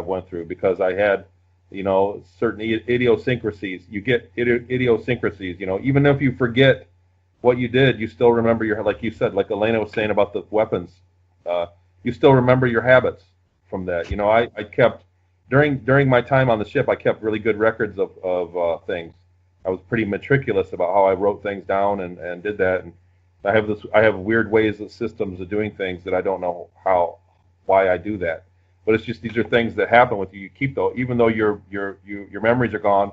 went through, because I had, certain idiosyncrasies. You get idiosyncrasies. Even if you forget what you did, you still remember like you said, like Elena was saying about the weapons. You still remember your habits from that. I kept during my time on the ship, I kept really good records of things. I was pretty meticulous about how I wrote things down and did that. And I have weird ways of systems of doing things that I don't know why I do that. But it's just these are things that happen with you. You keep though, even though your memories are gone,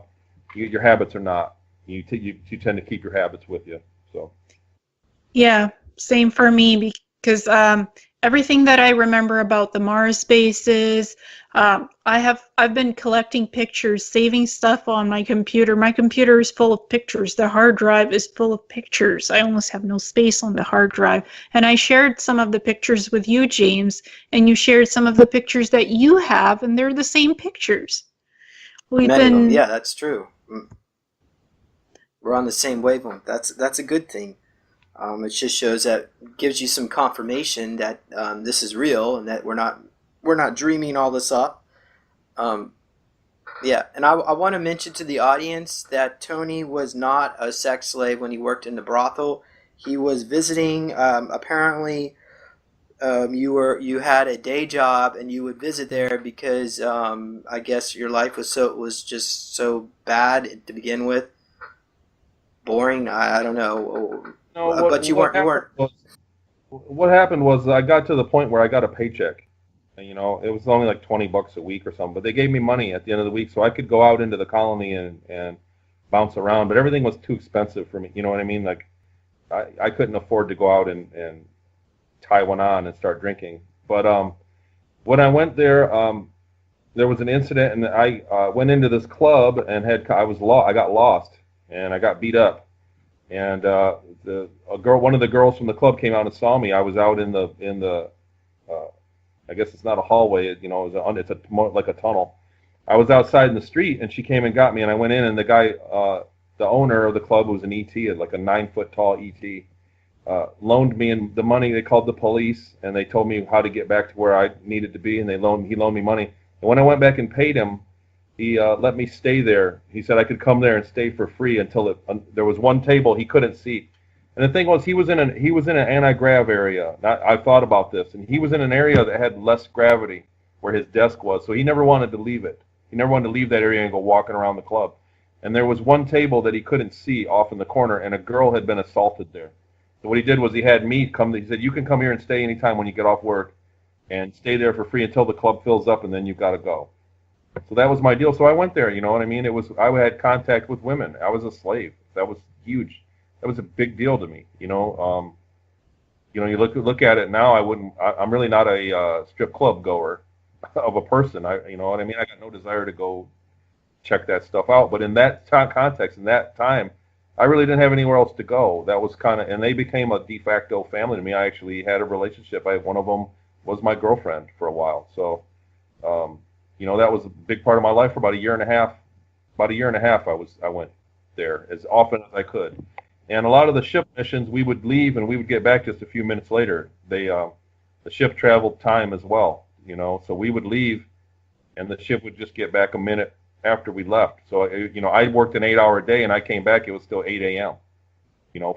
your habits are not. You tend to keep your habits with you. So. Yeah, same for me, because everything that I remember about the Mars bases, I've been collecting pictures, saving stuff on my computer. My computer is full of pictures. The hard drive is full of pictures. I almost have no space on the hard drive. And I shared some of the pictures with you, James, and you shared some of the pictures that you have, and they're the same pictures. Yeah, that's true. We're on the same wavelength. That's a good thing. It just shows that, gives you some confirmation that this is real and that we're not dreaming all this up. Yeah, and I want to mention to the audience that Tony was not a sex slave when he worked in the brothel. He was visiting. Apparently, you had a day job and you would visit there because I guess your life was just so bad to begin with. Boring. I don't know. No, but you weren't. What happened was I got to the point where I got a paycheck. And, it was only like $20 a week or something, but they gave me money at the end of the week, so I could go out into the colony and bounce around. But everything was too expensive for me. You know what I mean? Like I couldn't afford to go out and tie one on and start drinking. But when I went there, there was an incident, and I went into this club and I got lost and I got beat up. And one of the girls from the club came out and saw me. I was out in the I guess it's not a hallway, it's more like a tunnel. I was outside in the street, and she came and got me, and I went in, and the guy, the owner of the club, was an ET, like a 9-foot tall ET, loaned me the money. They called the police, and they told me how to get back to where I needed to be, and he loaned me money. And when I went back and paid him, he let me stay there. He said I could come there and stay for free until there was one table he couldn't see. And the thing was, he was in an anti-grav area. I thought about this, and he was in an area that had less gravity where his desk was, so he never wanted to leave it. He never wanted to leave that area and go walking around the club. And there was one table that he couldn't see off in the corner, and a girl had been assaulted there. So what he did was he had me come. He said, "You can come here and stay anytime when you get off work, and stay there for free until the club fills up, and then you've got to go." So that was my deal. So I went there. You know what I mean? I had contact with women. I was a slave. That was huge. That was a big deal to me. You look at it now. I'm really not a strip club goer of a person. You know what I mean? I got no desire to go check that stuff out. But in that context, in that time, I really didn't have anywhere else to go. That was kind of, and they became a de facto family to me. I actually had a relationship. One of them was my girlfriend for a while. So, that was a big part of my life for about a year and a half. About a year and a half, I went there as often as I could. And a lot of the ship missions, we would leave and we would get back just a few minutes later. The ship traveled time as well, so we would leave and the ship would just get back a minute after we left. So, I worked an 8-hour day and I came back, it was still 8 a.m.,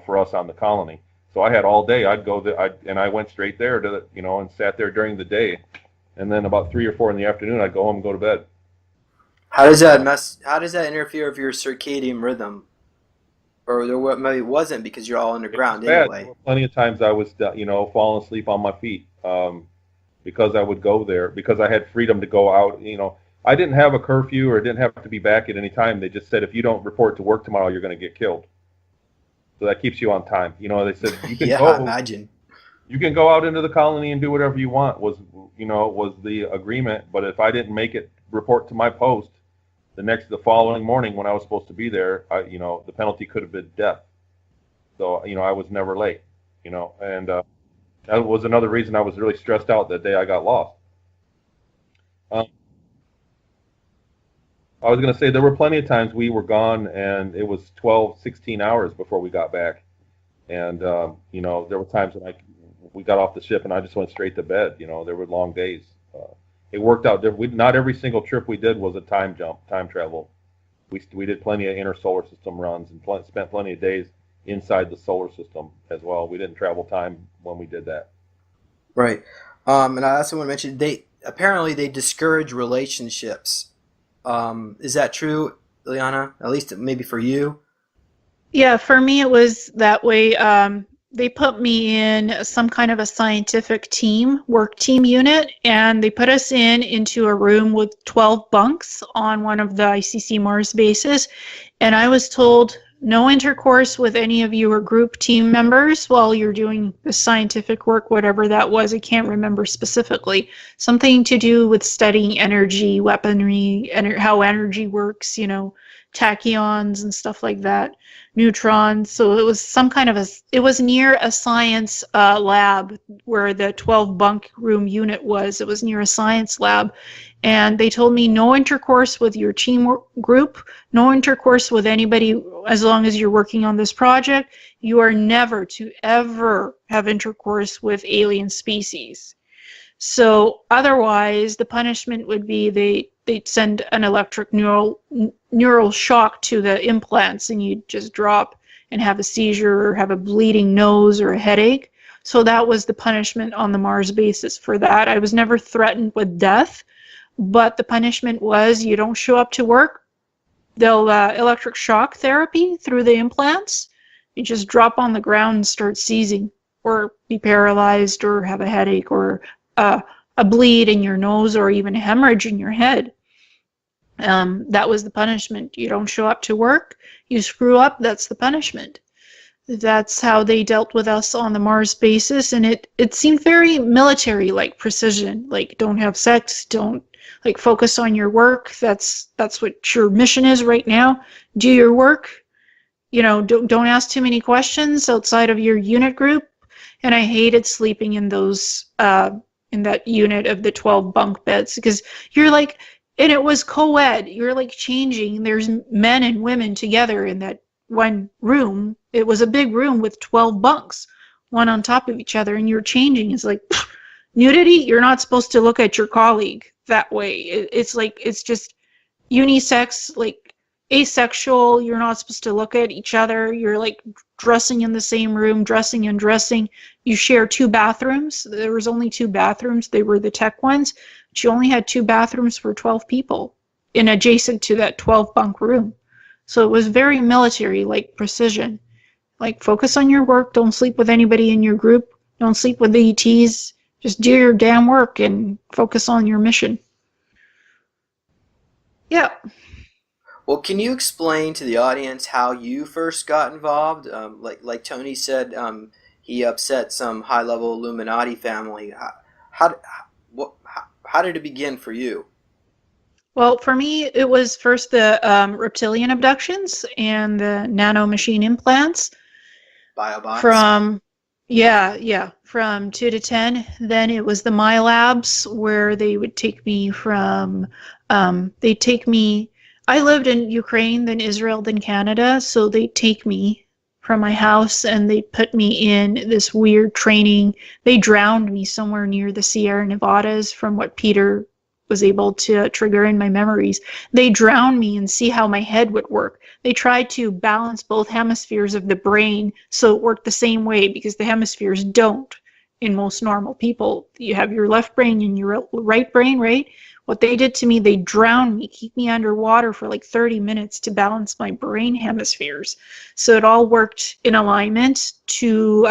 for us on the colony. So I had all day. I'd go there, and I went straight there to, and sat there during the day. And then about 3 or 4 in the afternoon, I'd go home and go to bed. How does that interfere with your circadian rhythm? Or maybe it wasn't because you're all underground anyway. There were plenty of times I was, falling asleep on my feet because I would go there, because I had freedom to go out. I didn't have a curfew or didn't have to be back at any time. They just said, if you don't report to work tomorrow, you're going to get killed. So that keeps you on time. They said, you can yeah, go. I imagine. You can go out into the colony and do whatever you want, was the agreement. But if I didn't make it report to my post the following morning when I was supposed to be there, the penalty could have been death. So, I was never late, and that was another reason I was really stressed out that day I got lost. I was going to say there were plenty of times we were gone and it was 12, 16 hours before we got back. And, there were times when we got off the ship and I just went straight to bed. There were long days. It worked out different. Not every single trip we did was a time travel. We did plenty of inner solar system runs and spent plenty of days inside the solar system as well. We didn't travel time when we did that. Right. And I also want to mention they discourage relationships. Is that true, Elena? At least maybe for you? Yeah, for me it was that way. They put me in some kind of a scientific work team unit, and they put us into a room with 12 bunks on one of the ICC Mars bases, and I was told no intercourse with any of your group team members while you're doing the scientific work, whatever that was. I can't remember specifically. Something to do with studying energy, weaponry, how energy works, tachyons and stuff like that, neutrons. So it was it was near a science lab where the 12 bunk room unit was. It was near a science lab. And they told me no intercourse with your team group, no intercourse with anybody as long as you're working on this project. You are never to ever have intercourse with alien species. So otherwise, the punishment would be they'd send an electric neural shock to the implants, and you'd just drop and have a seizure or have a bleeding nose or a headache. So that was the punishment on the Mars basis for that. I was never threatened with death, but the punishment was you don't show up to work. They'll electric shock therapy through the implants. You just drop on the ground and start seizing, or be paralyzed, or have a headache, or a bleed in your nose, or even a hemorrhage in your head. That was the punishment. You don't show up to work, you screw up, that's the punishment. That's how they dealt with us on the Mars basis, and it seemed very military-like precision. Like, don't have sex, don't focus on your work. That's what your mission is right now. Do your work. Don't ask too many questions outside of your unit group. And I hated sleeping in those in that unit of the 12 bunk beds, because and it was co-ed. You're changing. There's men and women together in that one room. It was a big room with 12 bunks, one on top of each other, and you're changing. It's nudity. You're not supposed to look at your colleague that way. It's just unisex, asexual. You're not supposed to look at each other. You're dressing in the same room, dressing and dressing. You share 2 bathrooms. There was only 2 bathrooms. They were the tech ones. But you only had 2 bathrooms for 12 people adjacent to that 12 bunk room. So it was very military, precision. Focus on your work. Don't sleep with anybody in your group. Don't sleep with the ETs. Just do your damn work and focus on your mission. Yeah. Well, can you explain to the audience how you first got involved? Like Tony said, he upset some high-level Illuminati family. How did it begin for you? Well, for me, it was first the reptilian abductions and the nanomachine implants Biobots. from, yeah, from 2 to 10. Then it was the Milabs where they would take me from, they take me, I lived in Ukraine, then Israel, then Canada, so they take me from my house and they put me in this weird training. They drowned me somewhere near the Sierra Nevadas from what Peter was able to trigger in my memories. They drowned me and see how my head would work. They tried to balance both hemispheres of the brain so it worked the same way because the hemispheres don't in most normal people. You have your left brain and your right brain, right? What they did to me, they drowned me, keep me underwater for like 30 minutes to balance my brain hemispheres. So it all worked in alignment to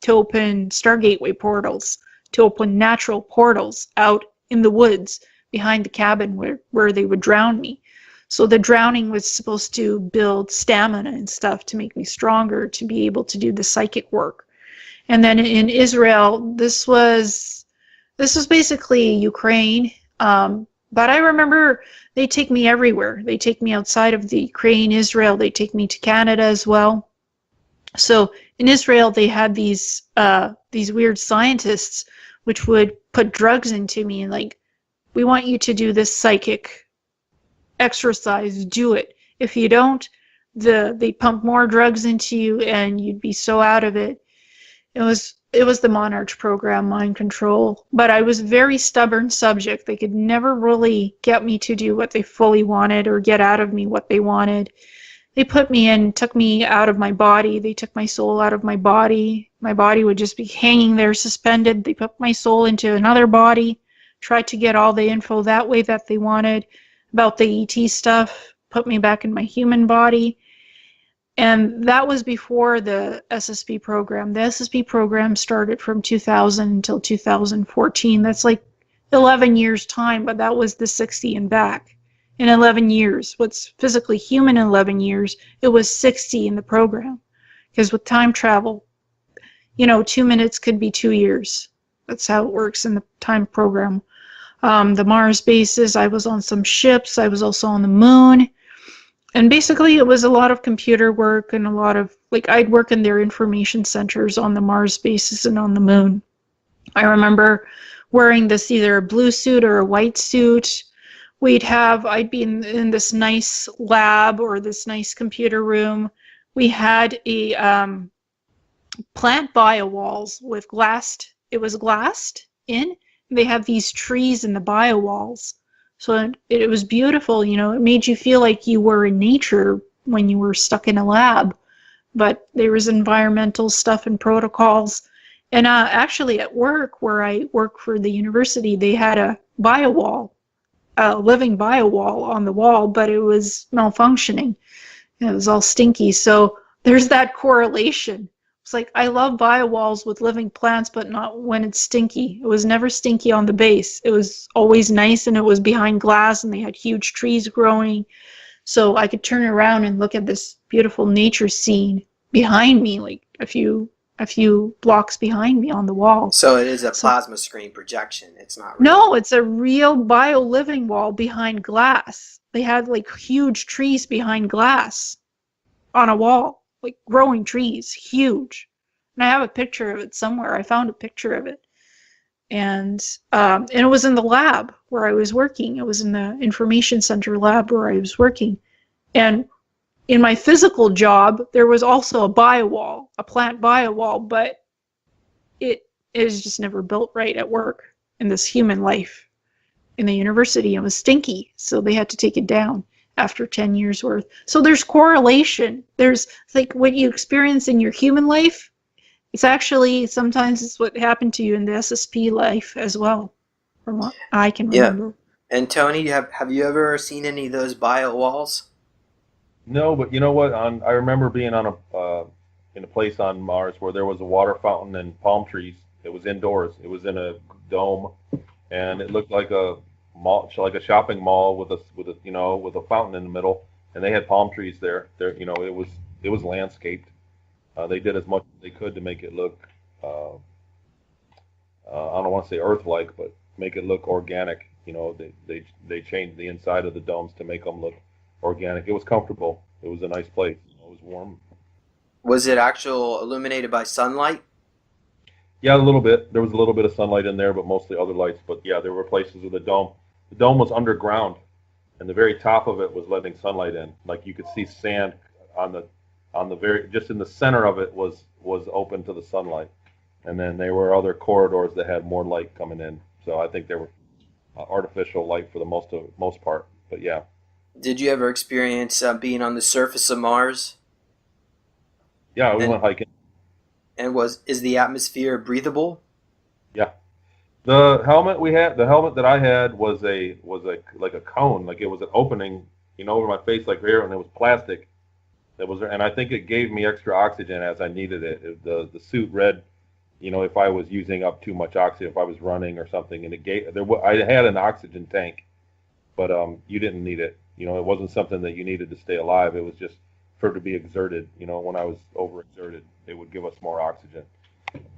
open Stargateway portals, to open natural portals out in the woods behind the cabin where they would drown me. So the drowning was supposed to build stamina and stuff to make me stronger, to be able to do the psychic work. And then in Israel, this was basically Ukraine. But I remember they take me everywhere. They take me outside of the Ukraine, Israel. They take me to Canada as well. So in Israel, they had these weird scientists which would put drugs into me and like, we want you to do this psychic exercise, do it. If you don't, they pump more drugs into you and you'd be so out of it. It was the Monarch program, mind control, but I was a very stubborn subject. They could never really get me to do what they fully wanted or get out of me what they wanted. They put me in, took me out of my body. They took my soul out of my body. My body would just be hanging there suspended. They put my soul into another body, tried to get all the info that way that they wanted about the ET stuff, put me back in my human body. And that was before the SSP program. The SSP program started from 2000 until 2014. That's like 11 years time, but that was the 60 and back. In 11 years, what's physically human in 11 years, it was 60 in the program. Because with time travel, 2 minutes could be 2 years. That's how it works in the time program. The Mars bases, I was on some ships. I was also on the moon. And basically, it was a lot of computer work and a lot of, I'd work in their information centers on the Mars bases and on the moon. I remember wearing this either a blue suit or a white suit. I'd be in this nice lab or this nice computer room. We had a plant bio walls with it was glassed in. They have these trees in the bio walls. So it was beautiful, it made you feel like you were in nature when you were stuck in a lab. But there was environmental stuff and protocols. And actually at work, where I work for the university, they had a bio wall. A living bio wall on the wall, but it was malfunctioning. It was all stinky. So there's that correlation. It's like, I love bio walls with living plants, but not when it's stinky. It was never stinky on the base. It was always nice, and it was behind glass, and they had huge trees growing. So I could turn around and look at this beautiful nature scene behind me, like a few blocks behind me on the wall. So it is a plasma screen projection. It's not real. No, it's a real bio living wall behind glass. They had huge trees behind glass on a wall, growing trees, huge. And I have a picture of it somewhere. I found a picture of it. And it was in the lab where I was working. It was in the information center lab where I was working. And in my physical job, there was also a bio wall, a plant bio wall, but it is just never built right at work in this human life. In the university, it was stinky, so they had to take it down after 10 years worth. So there's correlation. There's what you experience in your human life, it's actually sometimes it's what happened to you in the SSP life as well, from what I can remember. Yeah. And Tony, have you ever seen any of those bio walls? No, but you know what? I remember being on in a place on Mars where there was a water fountain and palm trees. It was indoors. It was in a dome, and it looked like a mall, like a shopping mall with a fountain in the middle. And they had palm trees there. It was landscaped. They did as much as they could to make it look, I don't want to say Earth-like, but make it look organic. They changed the inside of the domes to make them look organic. It was comfortable. It was a nice place. It was warm. Was it actual illuminated by sunlight? Yeah, a little bit. There was a little bit of sunlight in there, but mostly other lights. But yeah, there were places with a dome. The dome was underground, and the very top of it was letting sunlight in. Like you could see sand on the very just in the center of it was open to the sunlight, and then there were other corridors that had more light coming in. So I think they were artificial light for the most part. But yeah. Did you ever experience being on the surface of Mars? Yeah, we went hiking. And is the atmosphere breathable? Yeah. The helmet that I had was like a cone, like it was an opening, over my face like here, and it was plastic. And I think it gave me extra oxygen as I needed it. The suit read, if I was using up too much oxygen, if I was running or something, and I had an oxygen tank, but you didn't need it. It wasn't something that you needed to stay alive. It was just for it to be exerted. When I was overexerted, it would give us more oxygen.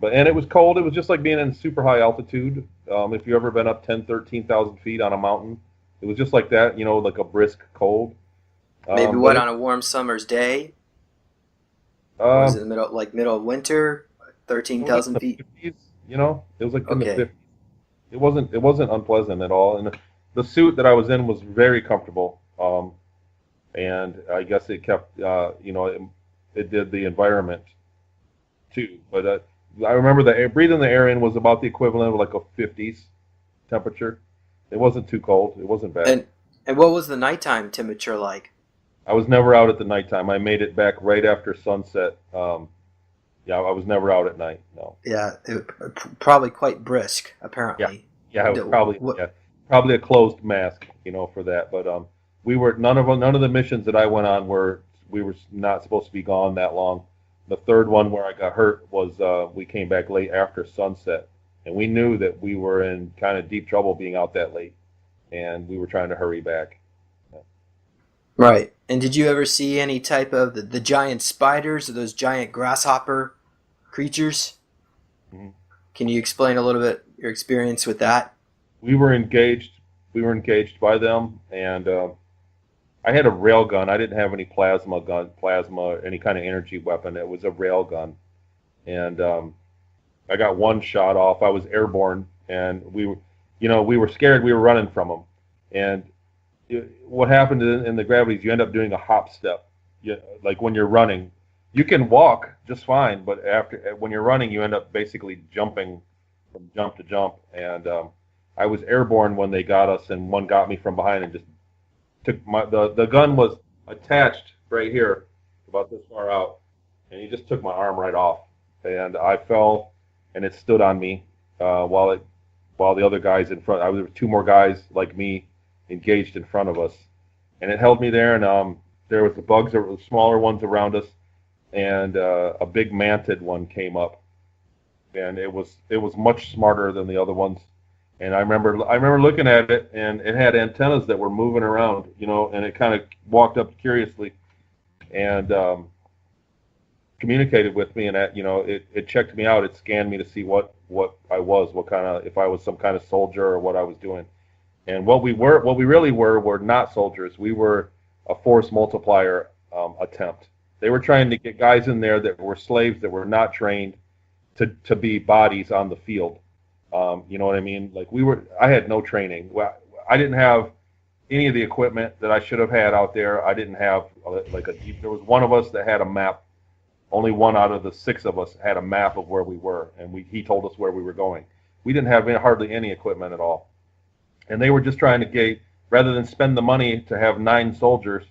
And it was cold. It was just like being in super high altitude. If you've ever been up 10, 13,000 feet on a mountain, it was just like that, like a brisk cold. Maybe on a warm summer's day? Was it middle of winter? 13,000 feet? 50s, it was like in the 50s. It wasn't unpleasant at all. And the suit that I was in was very comfortable. And I guess it kept, it did the environment too. But I remember breathing the air in was about the equivalent of like a 50s temperature. It wasn't too cold. It wasn't bad. And what was the nighttime temperature like? I was never out at the nighttime. I made it back right after sunset. Yeah, I was never out at night. No. Yeah, probably quite brisk, apparently. Yeah, it was probably a closed mask, for that. But we were none of the missions that I went on we were not supposed to be gone that long. The third one where I got hurt was we came back late after sunset, and we knew that we were in kind of deep trouble being out that late, and we were trying to hurry back. Right. And did you ever see any type of the giant spiders or those giant grasshopper creatures? Mm-hmm. Can you explain a little bit your experience with that? We were engaged by them, and I had a rail gun. I didn't have any plasma, any kind of energy weapon. It was a rail gun, and I got one shot off. I was airborne, and we were scared. We were running from them, and what happened in the gravity is you end up doing a hop step. Like when you're running, you can walk just fine, but when you're running, you end up basically jumping from jump to jump. And I was airborne when they got us, and one got me from behind and just took the gun was attached right here, about this far out, and he just took my arm right off, and I fell, and it stood on me while the other guys in front. There were two more guys like me engaged in front of us, and it held me there. And there was the bugs, there were smaller ones around us, and a big mantid one came up, and it was much smarter than the other ones. And I remember looking at it, and it had antennas that were moving around, and it kind of walked up curiously and communicated with me, and it checked me out. It scanned me to see what I was, if I was some kind of soldier or what I was doing. And what we really were not soldiers. We were a force multiplier attempt. They were trying to get guys in there that were slaves that were not trained to be bodies on the field. You know what I mean? Like I had no training. I didn't have any of the equipment that I should have had out there. I didn't have there was one of us that had a map. Only one out of the six of us had a map of where we were, and he told us where we were going. We didn't have hardly any equipment at all. And they were just trying to rather than spend the money to have 9 soldiers,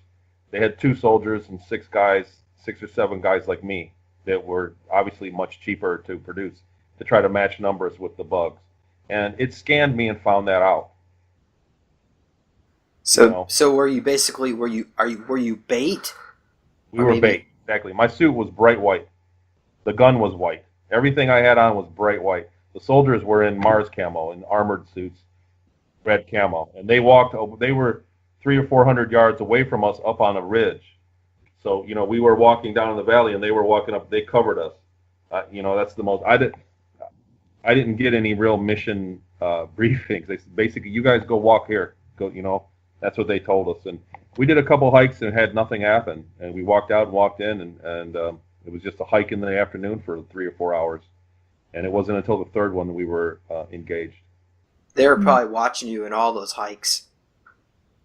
they had 2 soldiers and 6 or 7 guys like me that were obviously much cheaper to produce, to try to match numbers with the bugs. And it scanned me and found that out. So were you bait? We were bait, exactly. My suit was bright white. The gun was white. Everything I had on was bright white. The soldiers were in Mars camo, in armored suits, red camo. And they were 300 or 400 yards away from us up on a ridge. So, we were walking down in the valley and they were walking up, they covered us. That's the most, I I didn't get any real mission briefings. They said, basically, you guys go walk here. Go, that's what they told us. And we did a couple hikes and had nothing happen. And we walked out and walked in, and it was just a hike in the afternoon for 3 or 4 hours. And it wasn't until the third one that we were engaged. They were probably watching you in all those hikes.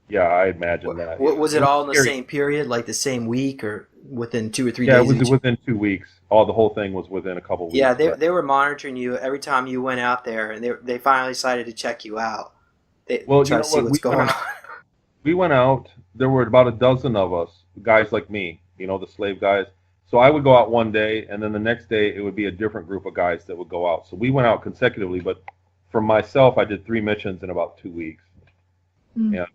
Yeah, I imagine that. Was it all in the same period, like the same week, or within 2 or 3 days? Yeah, it was within 2 weeks. The whole thing was within a couple weeks. Yeah, they were monitoring you every time you went out there, and they finally decided to check you out. They try to see what's going on. We went out. There were about a dozen of us, guys like me, the slave guys. So I would go out one day, and then the next day it would be a different group of guys that would go out. So we went out consecutively, but for myself, I did 3 missions in about 2 weeks. And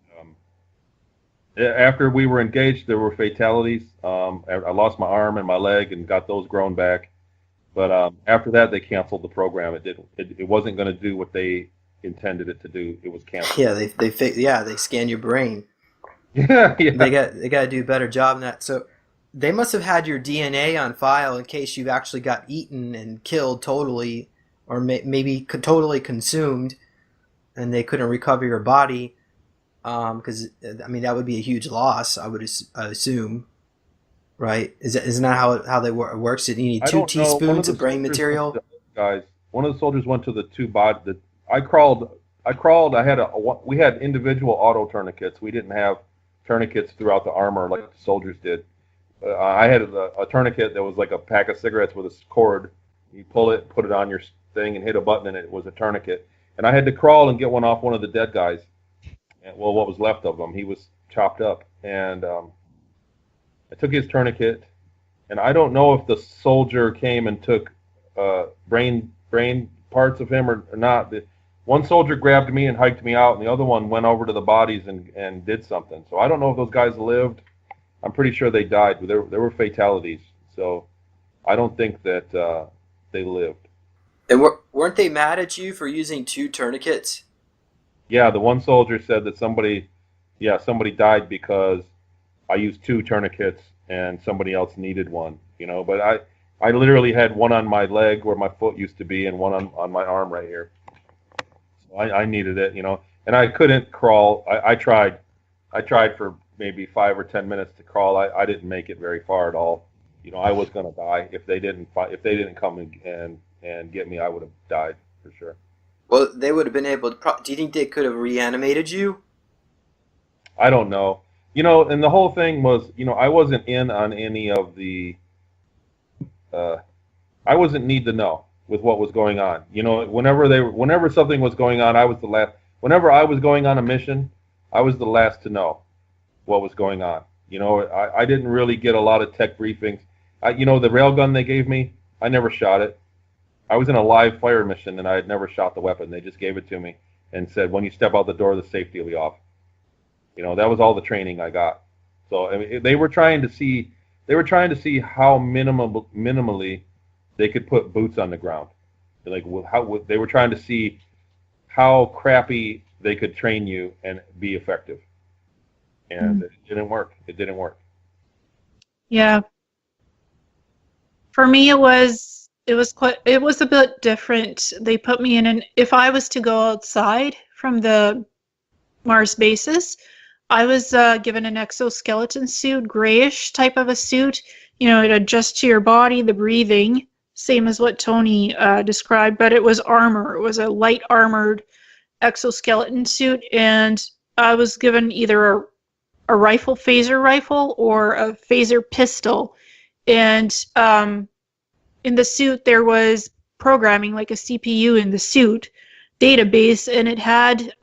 after we were engaged, there were fatalities. I lost my arm and my leg and got those grown back. But after that, they canceled the program. It wasn't going to do what they intended it to do. It was canceled. Yeah, they scan your brain. Yeah. They got to do a better job than that. So they must have had your DNA on file in case you actually got eaten and killed totally, or maybe totally consumed, and they couldn't recover your body. Because that would be a huge loss. I would assume, right? Isn't that how they works? You need 2 teaspoons of brain material. Guys, one of the soldiers went to the 2 body. I crawled. We had individual auto tourniquets. We didn't have tourniquets throughout the armor like the soldiers did. I had a tourniquet that was like a pack of cigarettes with a cord. You pull it, put it on your thing, and hit a button, and it was a tourniquet. And I had to crawl and get one off one of the dead guys. Well, what was left of him, he was chopped up, and I took his tourniquet, and I don't know if the soldier came and took brain parts of him or not. One soldier grabbed me and hiked me out, and the other one went over to the bodies and did something. So I don't know if those guys lived. I'm pretty sure they died. There were fatalities, so I don't think that they lived. And weren't they mad at you for using 2 tourniquets? Yeah, the one soldier said that somebody died because I used 2 tourniquets and somebody else needed one, But I literally had one on my leg where my foot used to be and one on my arm right here. So I needed it, And I couldn't crawl. I tried for maybe 5 or 10 minutes to crawl. I didn't make it very far at all. I was going to die if they didn't come and get me. I would have died for sure. Well, they would have been able to. Do you think they could have reanimated you? I don't know. And the whole thing was, I wasn't in on any of the. I wasn't need to know with what was going on. Whenever something was going on, I was the last. Whenever I was going on a mission, I was the last to know what was going on. I didn't really get a lot of tech briefings. The railgun they gave me, I never shot it. I was in a live fire mission, and I had never shot the weapon. They just gave it to me and said, when you step out the door, the safety will be off. That was all the training I got. So they were trying to see how minimally they could put boots on the ground. They were trying to see how crappy they could train you and be effective. And it didn't work. It didn't work. Yeah. For me, it was a bit different. They put me in if I was to go outside from the Mars bases, I was given an exoskeleton suit, grayish type of a suit. It adjusts to your body, the breathing, same as what Tony described, but it was armor. It was a light armored exoskeleton suit, and I was given either a phaser rifle or a phaser pistol. And in the suit, there was programming, like a CPU in the suit database, and it had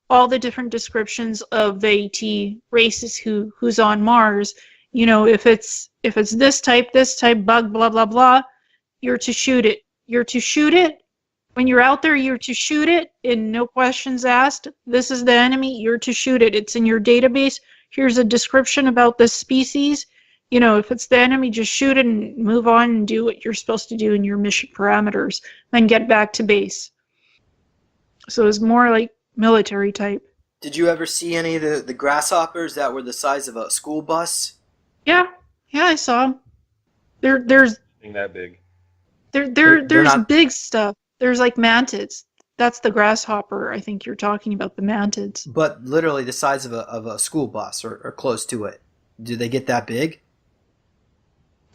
all the different descriptions of the AT races who's on Mars. If it's this type, bug, blah blah blah, you're to shoot it. You're to shoot it. When you're out there, you're to shoot it, and no questions asked. This is the enemy. You're to shoot it. It's in your database. Here's a description about this species. If it's the enemy, just shoot it and move on and do what you're supposed to do in your mission parameters, then get back to base. So it was more like military type. Did you ever see any of the grasshoppers that were the size of a school bus? Yeah, I saw them. There's that big. There's big stuff. There's like mantids. That's the grasshopper. I think you're talking about the mantids. But literally the size of a school bus or close to it. Do they get that big?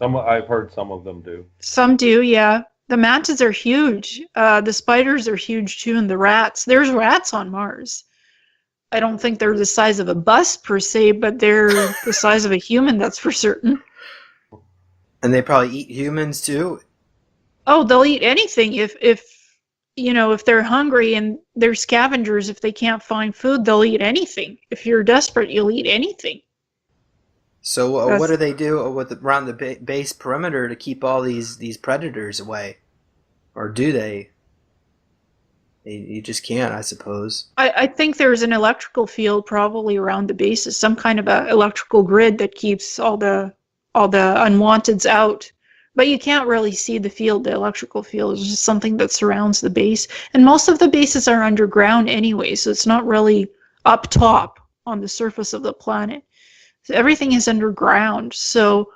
I've heard some of them do. Some do, yeah. The mantids are huge. The spiders are huge too, and the rats. There's rats on Mars. I don't think they're the size of a bus per se, but they're the size of a human, that's for certain. And they probably eat humans too? Oh, they'll eat anything. If they're hungry and they're scavengers, if they can't find food, they'll eat anything. If you're desperate, you'll eat anything. So what do they do around the base perimeter to keep all these predators away? Or do they? You just can't, I suppose. I think there's an electrical field probably around the bases, some kind of a electrical grid that keeps all the unwanteds out. But you can't really see the field, the electrical field. It's just something that surrounds the base. And most of the bases are underground anyway, so it's not really up top on the surface of the planet. So everything is underground. So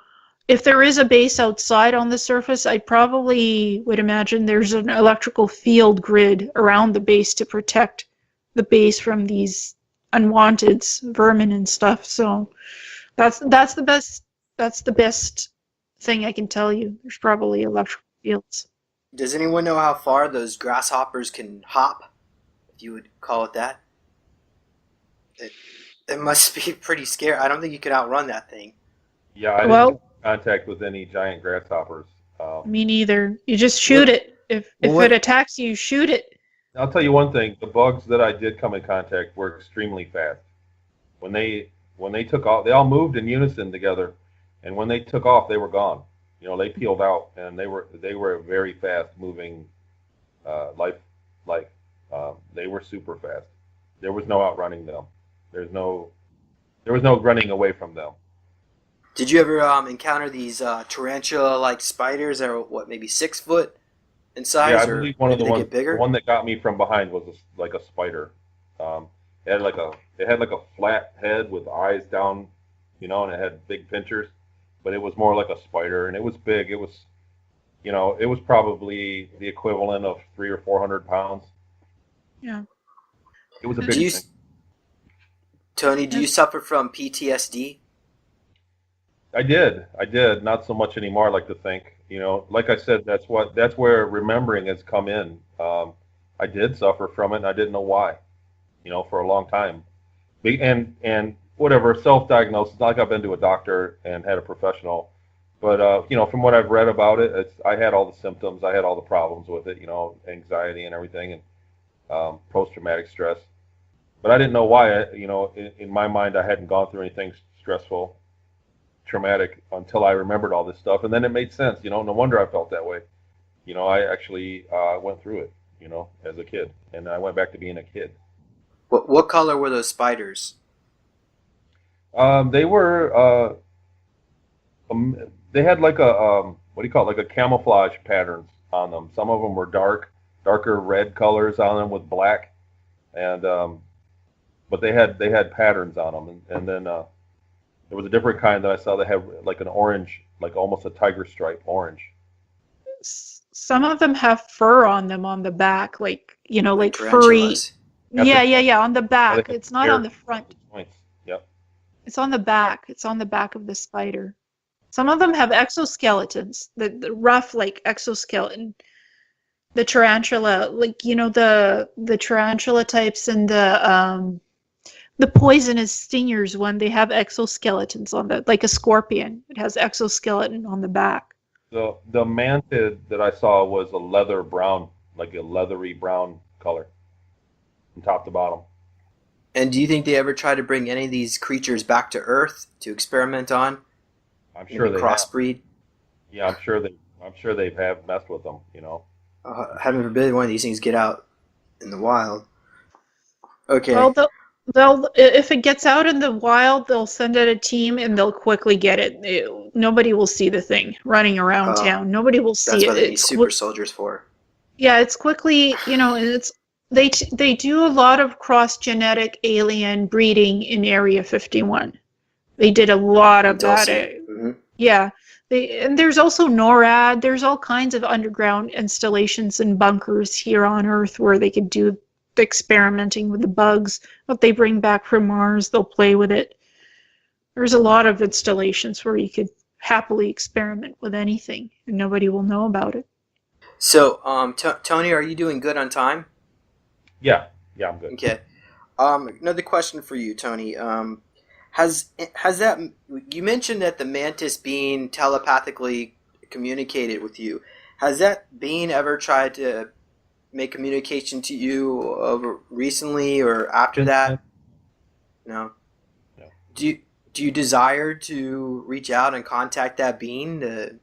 if there is a base outside on the surface, I probably would imagine there's an electrical field grid around the base to protect the base from these unwanteds, vermin and stuff. So that's the best thing I can tell you. There's probably electrical fields. Does anyone know how far those grasshoppers can hop, if you would call it that? It must be pretty scary. I don't think you could outrun that thing. Yeah, I didn't have contact with any giant grasshoppers. Me neither. You just shoot it. If it attacks you, shoot it. I'll tell you one thing. The bugs that I did come in contact were extremely fast. When they took off, they all moved in unison together. And when they took off, they were gone. They peeled out, and they were very fast moving, they were super fast. There was no outrunning them. There was no running away from them. Did you ever encounter these tarantula-like spiders that are maybe 6 foot in size? Yeah, I believe one of the ones. The one that got me from behind was like a spider. It had like a flat head with eyes down, and it had big pinchers. But it was more like a spider, and it was big. It was, it was probably the equivalent of 300 or 400 pounds. Yeah. It was a big thing. Tony, do you suffer from PTSD? I did. Not so much anymore, I like to think. Like I said, that's where remembering has come in. I did suffer from it, and I didn't know why, for a long time. And whatever, self-diagnosis, not like I've been to a doctor and had a professional, but, from what I've read about it, I had all the symptoms, I had all the problems with it, anxiety and everything, and post-traumatic stress. But I didn't know why. In my mind, I hadn't gone through anything stressful, traumatic until I remembered all this stuff, and then it made sense. No wonder I felt that way. I actually went through it, as a kid, and I went back to being a kid. What color were those spiders? They were. They had like a like a camouflage patterns on them. Some of them were darker red colors on them with black, and but they had patterns on them, and then there was a different kind that I saw that had like an orange, like almost a tiger stripe orange. Some of them have fur on them on the back, like like furry. Yeah, on the back. It's not on the front. Points. Yep. It's on the back. It's on the back of the spider. Some of them have exoskeletons, the rough like exoskeleton. The tarantula, like the tarantula types and the poisonous stingers one, they have exoskeletons on like a scorpion. It has exoskeleton on the back. The mantid that I saw was a leather brown, like a leathery brown color, from top to bottom. And do you think they ever try to bring any of these creatures back to Earth to experiment on? I'm sure they crossbreed. Yeah, I'm sure they have messed with them. Heaven forbid one of these things get out in the wild. Okay. Well, they'll if it gets out in the wild, they'll send out a team and they'll quickly get it. Nobody will see the thing running around town. Nobody will see it. That's what they need super soldiers for. Yeah, it's quickly, and they do a lot of cross-genetic alien breeding in Area 51. They did a lot of that. Mm-hmm. Yeah, And there's also NORAD. There's all kinds of underground installations and bunkers here on Earth where they could do the experimenting with the bugs. What they bring back from Mars, they'll play with it. There's a lot of installations where you could happily experiment with anything, and nobody will know about it. So, Tony, are you doing good on time? Yeah, I'm good. Okay. Another question for you, Tony. Has that, you mentioned that the mantis being telepathically communicated with you? Has that being ever tried to make communication to you recently or after that? No. Do you desire to reach out and contact that being to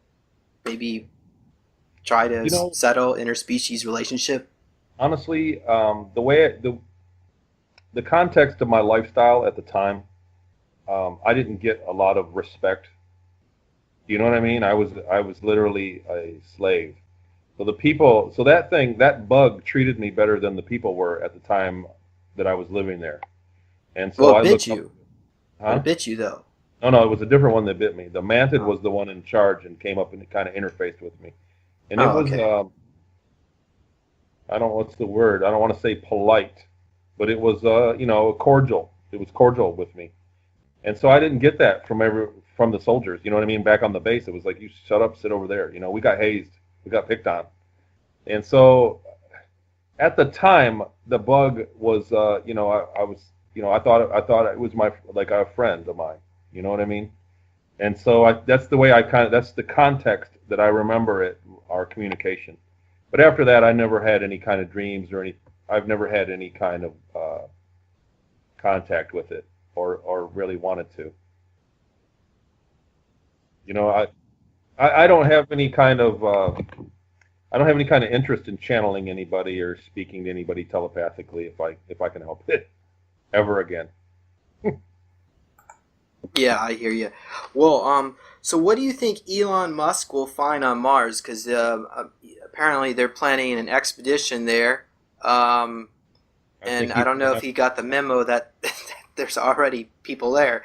maybe try to settle interspecies relationship? Honestly, the context of my lifestyle at the time, I didn't get a lot of respect. You know what I mean? I was literally a slave. So that bug treated me better than the people were at the time that I was living there. And so it bit you. Huh? It bit you though. No, it was a different one that bit me. The mantid was the one in charge and came up and kind of interfaced with me. And it was, okay. I don't know what's the word. I don't want to say polite, but it was, cordial. It was cordial with me. And so I didn't get that from the soldiers. You know what I mean? Back on the base, it was like, you shut up, sit over there. We got hazed. We got picked on. And so at the time, the bug was, I thought it was a friend of mine. You know what I mean? And so that's the context that I remember our communication. But after that, I never had any kind of dreams I've never had any kind of contact with it or really wanted to. I don't have any kind of interest in channeling anybody or speaking to anybody telepathically if I can help it ever again. Yeah, I hear you. Well, so what do you think Elon Musk will find on Mars? Because apparently they're planning an expedition there, and I don't know if he got the memo that there's already people there.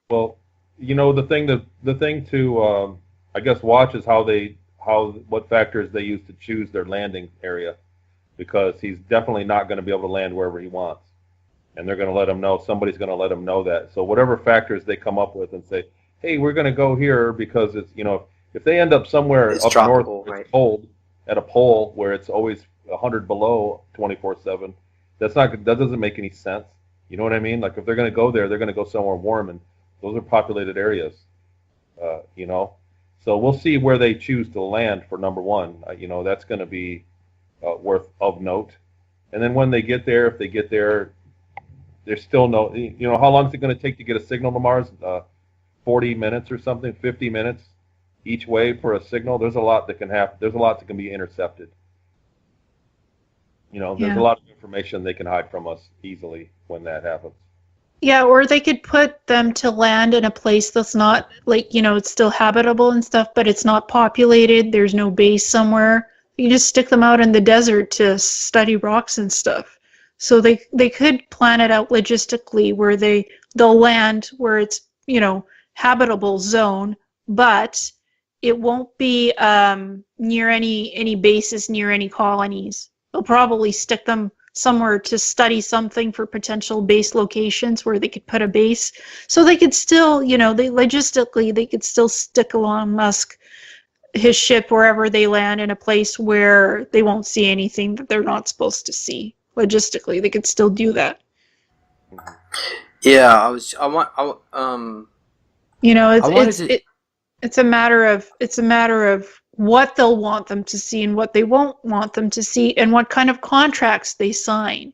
Well, the thing to I guess watch is what factors they use to choose their landing area, because he's definitely not going to be able to land wherever he wants. And they're going to let him know, somebody's going to let him know that. So whatever factors they come up with and say, hey, we're going to go here because it's, if they end up somewhere up tropical, north, right? It's cold at a pole where it's always 100 below 24/7, that doesn't make any sense. You know what I mean? Like if they're going to go there, they're going to go somewhere warm, and those are populated areas, So we'll see where they choose to land for number one. That's going to be worth of note. And then when they get there, if they get there, there's still no, how long is it going to take to get a signal to Mars? 40 minutes or something, 50 minutes each way for a signal. There's a lot that can happen. There's a lot that can be intercepted. There's a lot of information they can hide from us easily when that happens. Yeah, or they could put them to land in a place that's not, it's still habitable and stuff, but it's not populated. There's no base somewhere. You just stick them out in the desert to study rocks and stuff. So they could plan it out logistically where they'll land where it's, habitable zone, but it won't be near any bases, near any colonies. They'll probably stick them somewhere to study something for potential base locations where they could put a base. So they could still, they could still stick Elon Musk, his ship, wherever they land in a place where they won't see anything that they're not supposed to see. Logistically, they could still do that. Yeah, it's a matter of what they'll want them to see and what they won't want them to see, and what kind of contracts they sign.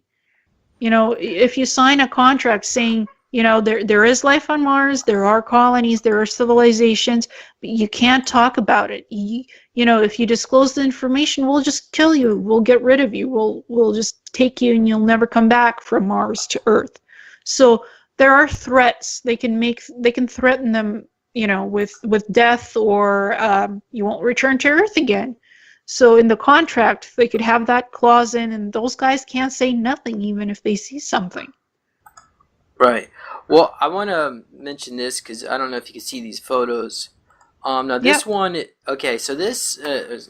If you sign a contract saying, there is life on Mars, there are colonies, there are civilizations, but you can't talk about it. If you disclose the information, we'll just kill you. We'll get rid of you. We'll just take you, and you'll never come back from Mars to Earth. So there are threats. They can threaten them, with death, or you won't return to Earth again. So in the contract, they could have that clause in, and those guys can't say nothing even if they see something. Right. Well, I want to mention this because I don't know if you can see these photos. Now Yeah. this one, okay, so this has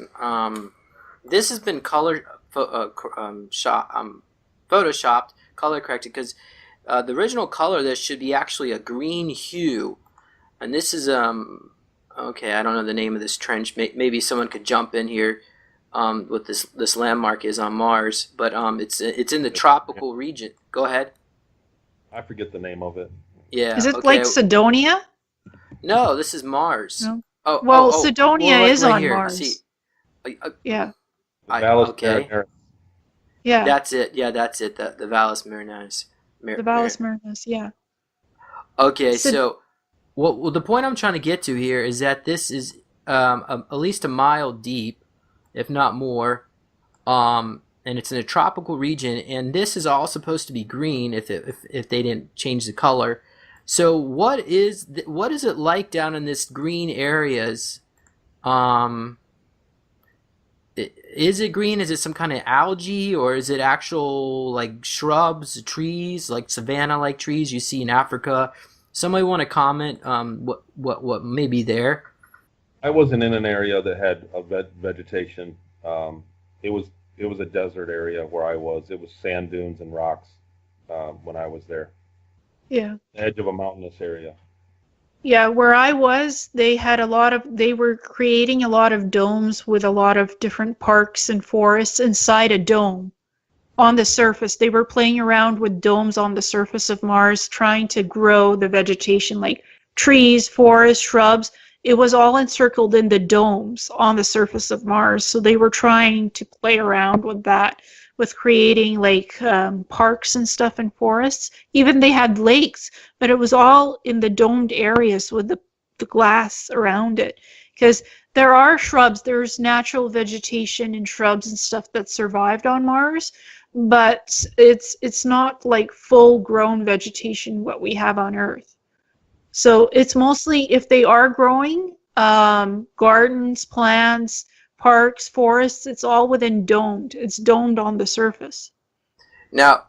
been photoshopped, color corrected, because the original color of this should be actually a green hue, and this is okay, I don't know the name of this trench. Maybe someone could jump in here. What this landmark is on Mars, but it's in the tropical region. Go ahead. I forget the name of it. Yeah. Is it Okay. like Sidonia? No, this is Mars. No. Oh. Well, Oh. Sidonia Well, is right on here. Mars. See. Yeah. Valles Okay. Marineris. Yeah. That's it. Yeah, that's it. The Valles Marineris. The Valles Marineris. Yeah. Okay, Sid- so well, the point I'm trying to get to here is that this is at least a mile deep, if not more, and it's in a tropical region, and this is all supposed to be green if they didn't change the color. So what is it like down in this green areas? Is it green? Is it some kind of algae, or is it actual like shrubs, trees, like savanna-like trees you see in Africa? Somebody want to comment what may be there? I wasn't in an area that had a vegetation. It was a desert area where I was. It was sand dunes and rocks when I was there. Yeah. The edge of a mountainous area. Yeah, where I was, they were creating a lot of domes with a lot of different parks and forests inside a dome on the surface. They were playing around with domes on the surface of Mars, trying to grow the vegetation like trees, forests, shrubs. It was all encircled in the domes on the surface of Mars. So they were trying to play around with that, with creating like parks and stuff and forests. Even they had lakes, but it was all in the domed areas with the glass around it. Because there are shrubs, there's natural vegetation and shrubs and stuff that survived on Mars, but it's not like full grown vegetation what we have on Earth. So it's mostly, if they are growing, gardens, plants, parks, forests, it's all within domed. It's domed on the surface. Now,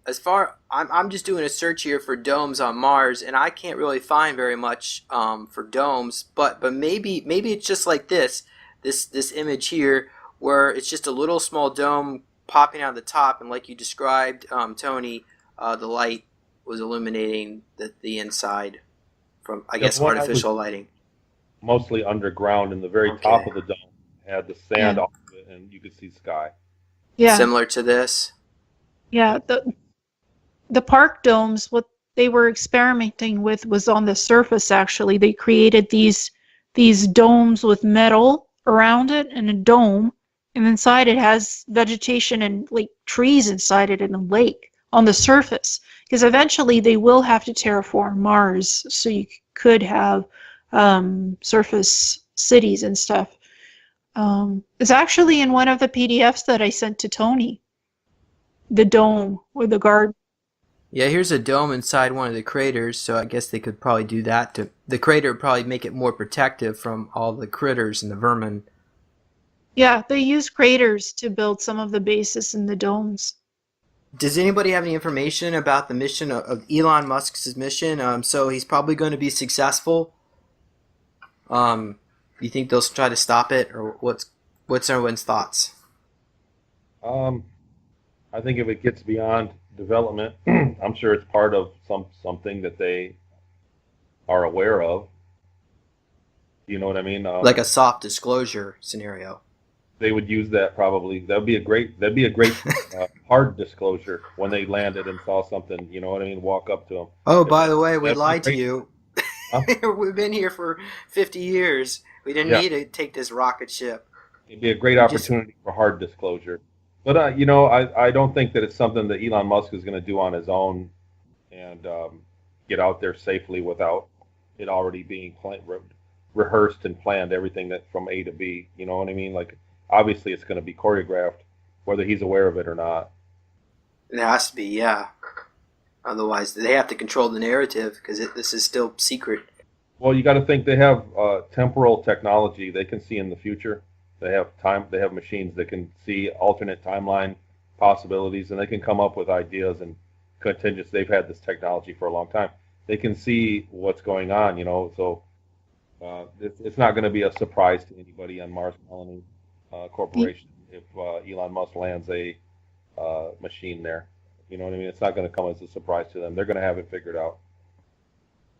as far I'm just doing a search here for domes on Mars, and I can't really find very much for domes. But maybe it's just like this image here, where it's just a little small dome popping out of the top, and like you described, Tony, the light was illuminating the inside from, I guess, artificial lighting. Mostly underground, in the very top of the dome had the sand off of it, and you could see sky. Yeah. Similar to this. Yeah. The park domes, what they were experimenting with was on the surface. Actually, they created these domes with metal around it and a dome, and inside it has vegetation and like trees inside it in a lake on the surface. Because eventually they will have to terraform Mars, so you could have surface cities and stuff. It's actually in one of the PDFs that I sent to Tony. The dome or the garden. Yeah, here's a dome inside one of the craters, so I guess they could probably do that. The crater would probably make it more protective from all the critters and the vermin. Yeah, they use craters to build some of the bases in the domes. Does anybody have any information about the mission of Elon Musk's mission? So he's probably going to be successful. You think they'll try to stop it, or what's everyone's thoughts? I think if it gets beyond development, I'm sure it's part of something that they are aware of. You know what I mean? Like a soft disclosure scenario. They would use that probably. That'd be a great hard disclosure when they landed and saw something. You know what I mean? Walk up to them. Oh, by the way, we lied to great. you. We've been here for 50 years. We didn't need to take this rocket ship. It'd be a great opportunity for hard disclosure. But I don't think that it's something that Elon Musk is going to do on his own and get out there safely without it already being rehearsed and planned. Everything that from A to B. You know what I mean? Like, obviously, it's going to be choreographed, whether he's aware of it or not. It has to be, yeah. Otherwise, they have to control the narrative because this is still secret. Well, you got to think they have temporal technology. They can see in the future. They have time. They have machines that can see alternate timeline possibilities, and they can come up with ideas and contingencies. They've had this technology for a long time. They can see what's going on, So It's not going to be a surprise to anybody on Mars Colony Corporation if Elon Musk lands a machine there. You know what I mean? It's not going to come as a surprise to them. They're going to have it figured out.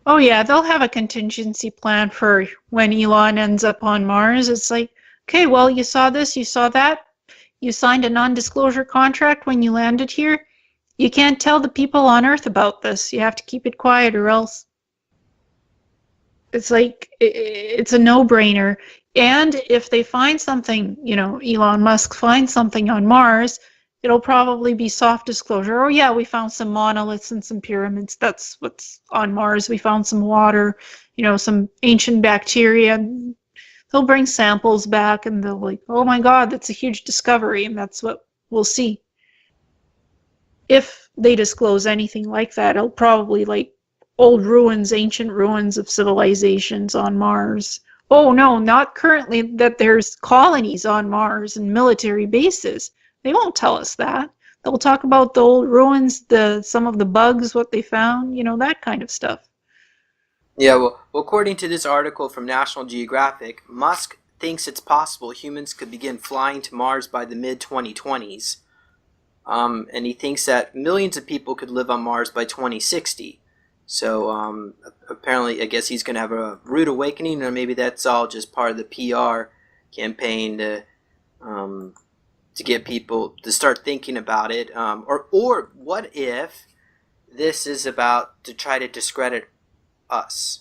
Oh yeah, they'll have a contingency plan for when Elon ends up on Mars. It's like, okay, well, you saw this, you saw that, you signed a non-disclosure contract when you landed here. You can't tell the people on Earth about this. You have to keep it quiet or else. It's like, it's a no-brainer. And if they find something, Elon Musk finds something on Mars, it'll probably be soft disclosure. Oh yeah, we found some monoliths and some pyramids. That's what's on Mars. We found some water, some ancient bacteria. They'll bring samples back and they'll like, oh my God, that's a huge discovery, and that's what we'll see. If they disclose anything like that, it'll probably like old ruins, ancient ruins of civilizations on Mars. Oh no, not currently that there's colonies on Mars and military bases. They won't tell us that. They'll talk about the old ruins, some of the bugs, what they found, that kind of stuff. Yeah, well, according to this article from National Geographic, Musk thinks it's possible humans could begin flying to Mars by the mid-2020s. And he thinks that millions of people could live on Mars by 2060. So apparently, I guess he's going to have a rude awakening, or maybe that's all just part of the PR campaign to get people to start thinking about it. Or what if this is about to try to discredit us,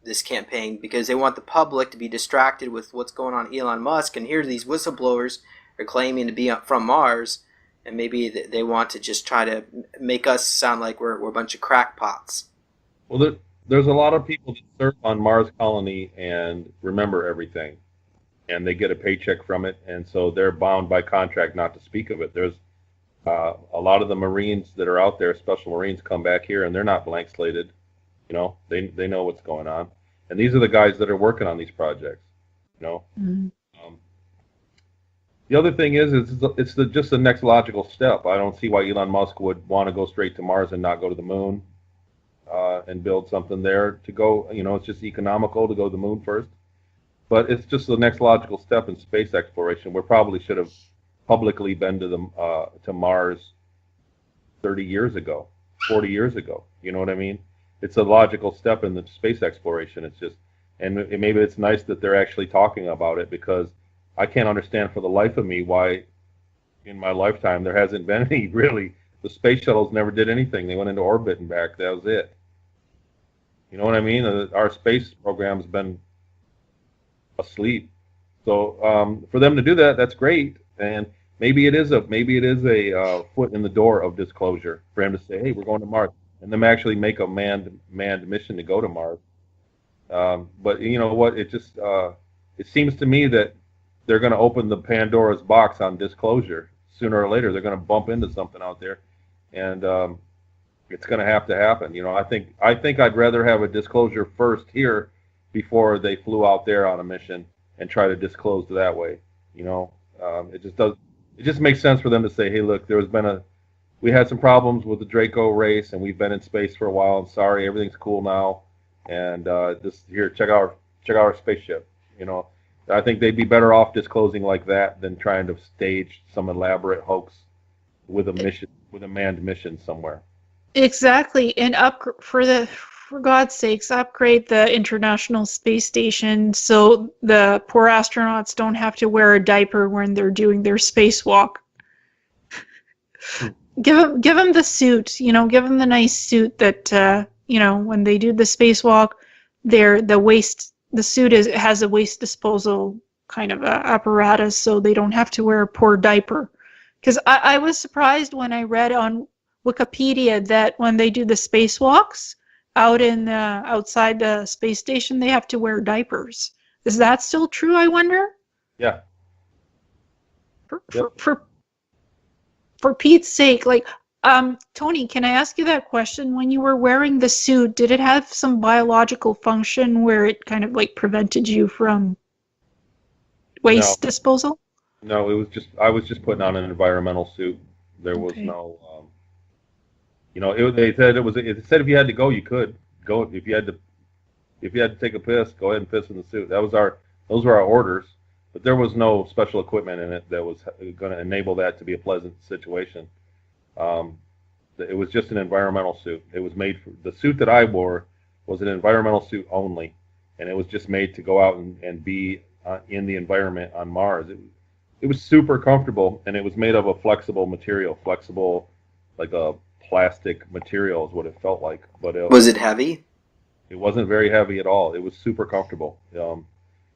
this campaign, because they want the public to be distracted with what's going on Elon Musk, and here these whistleblowers are claiming to be from Mars, and maybe they want to just try to make us sound like we're a bunch of crackpots. Well, there's a lot of people that serve on Mars Colony and remember everything, and they get a paycheck from it, and so they're bound by contract not to speak of it. There's a lot of the Marines that are out there, Special Marines, come back here, and they're not blank slated. They know what's going on, and these are the guys that are working on these projects. Mm-hmm. The other thing is it's just the next logical step. I don't see why Elon Musk would want to go straight to Mars and not go to the moon and build something there to go. It's just economical to go to the moon first. But it's just the next logical step in space exploration. We probably should have publicly been to Mars 30 years ago, 40 years ago. You know what I mean? It's a logical step in the space exploration. It's just, and maybe it's nice that they're actually talking about it, because I can't understand for the life of me why in my lifetime there hasn't been any really. The space shuttles never did anything. They went into orbit and back. That was it. You know what I mean? Our space program's been asleep. So for them to do that, that's great. And maybe it is a foot in the door of disclosure for him to say, hey, we're going to Mars, and them actually make a manned mission to go to Mars. But you know what? It just it seems to me that they're going to open the Pandora's box on disclosure. Sooner or later, they're going to bump into something out there, and it's going to have to happen. I think I'd rather have a disclosure first here before they flew out there on a mission and try to disclose that way. It just makes sense for them to say, hey, look, we had some problems with the Draco race, and we've been in space for a while. I'm sorry, everything's cool now, and check out our spaceship. I think they'd be better off disclosing like that than trying to stage some elaborate hoax with a manned mission somewhere. Exactly, and for God's sakes, upgrade the International Space Station so the poor astronauts don't have to wear a diaper when they're doing their spacewalk. Give them the suit, give them the nice suit that when they do the spacewalk, the suit has a waste disposal kind of apparatus, so they don't have to wear a poor diaper. Because I was surprised when I read on Wikipedia that when they do the spacewalks outside the space station, they have to wear diapers. Is that still true, I wonder? Yeah. For Pete's sake, Tony, can I ask you that question? When you were wearing the suit, did it have some biological function where it kind of prevented you from waste disposal? No, I was just putting on an environmental suit. There was no, they said it said if you had to go, you could go. If you had to if you had to take a piss, go ahead and piss in the suit. Those were our orders, but there was no special equipment in it that was going to enable that to be a pleasant situation. It was just an environmental suit. It was made for the suit that I wore was an environmental suit only, and it was just made to go out and be in the environment on Mars. It was super comfortable, and it was made of a flexible material, flexible like a plastic material is what it felt like. But Was it heavy? it wasn't very heavy at all. It was super comfortable. The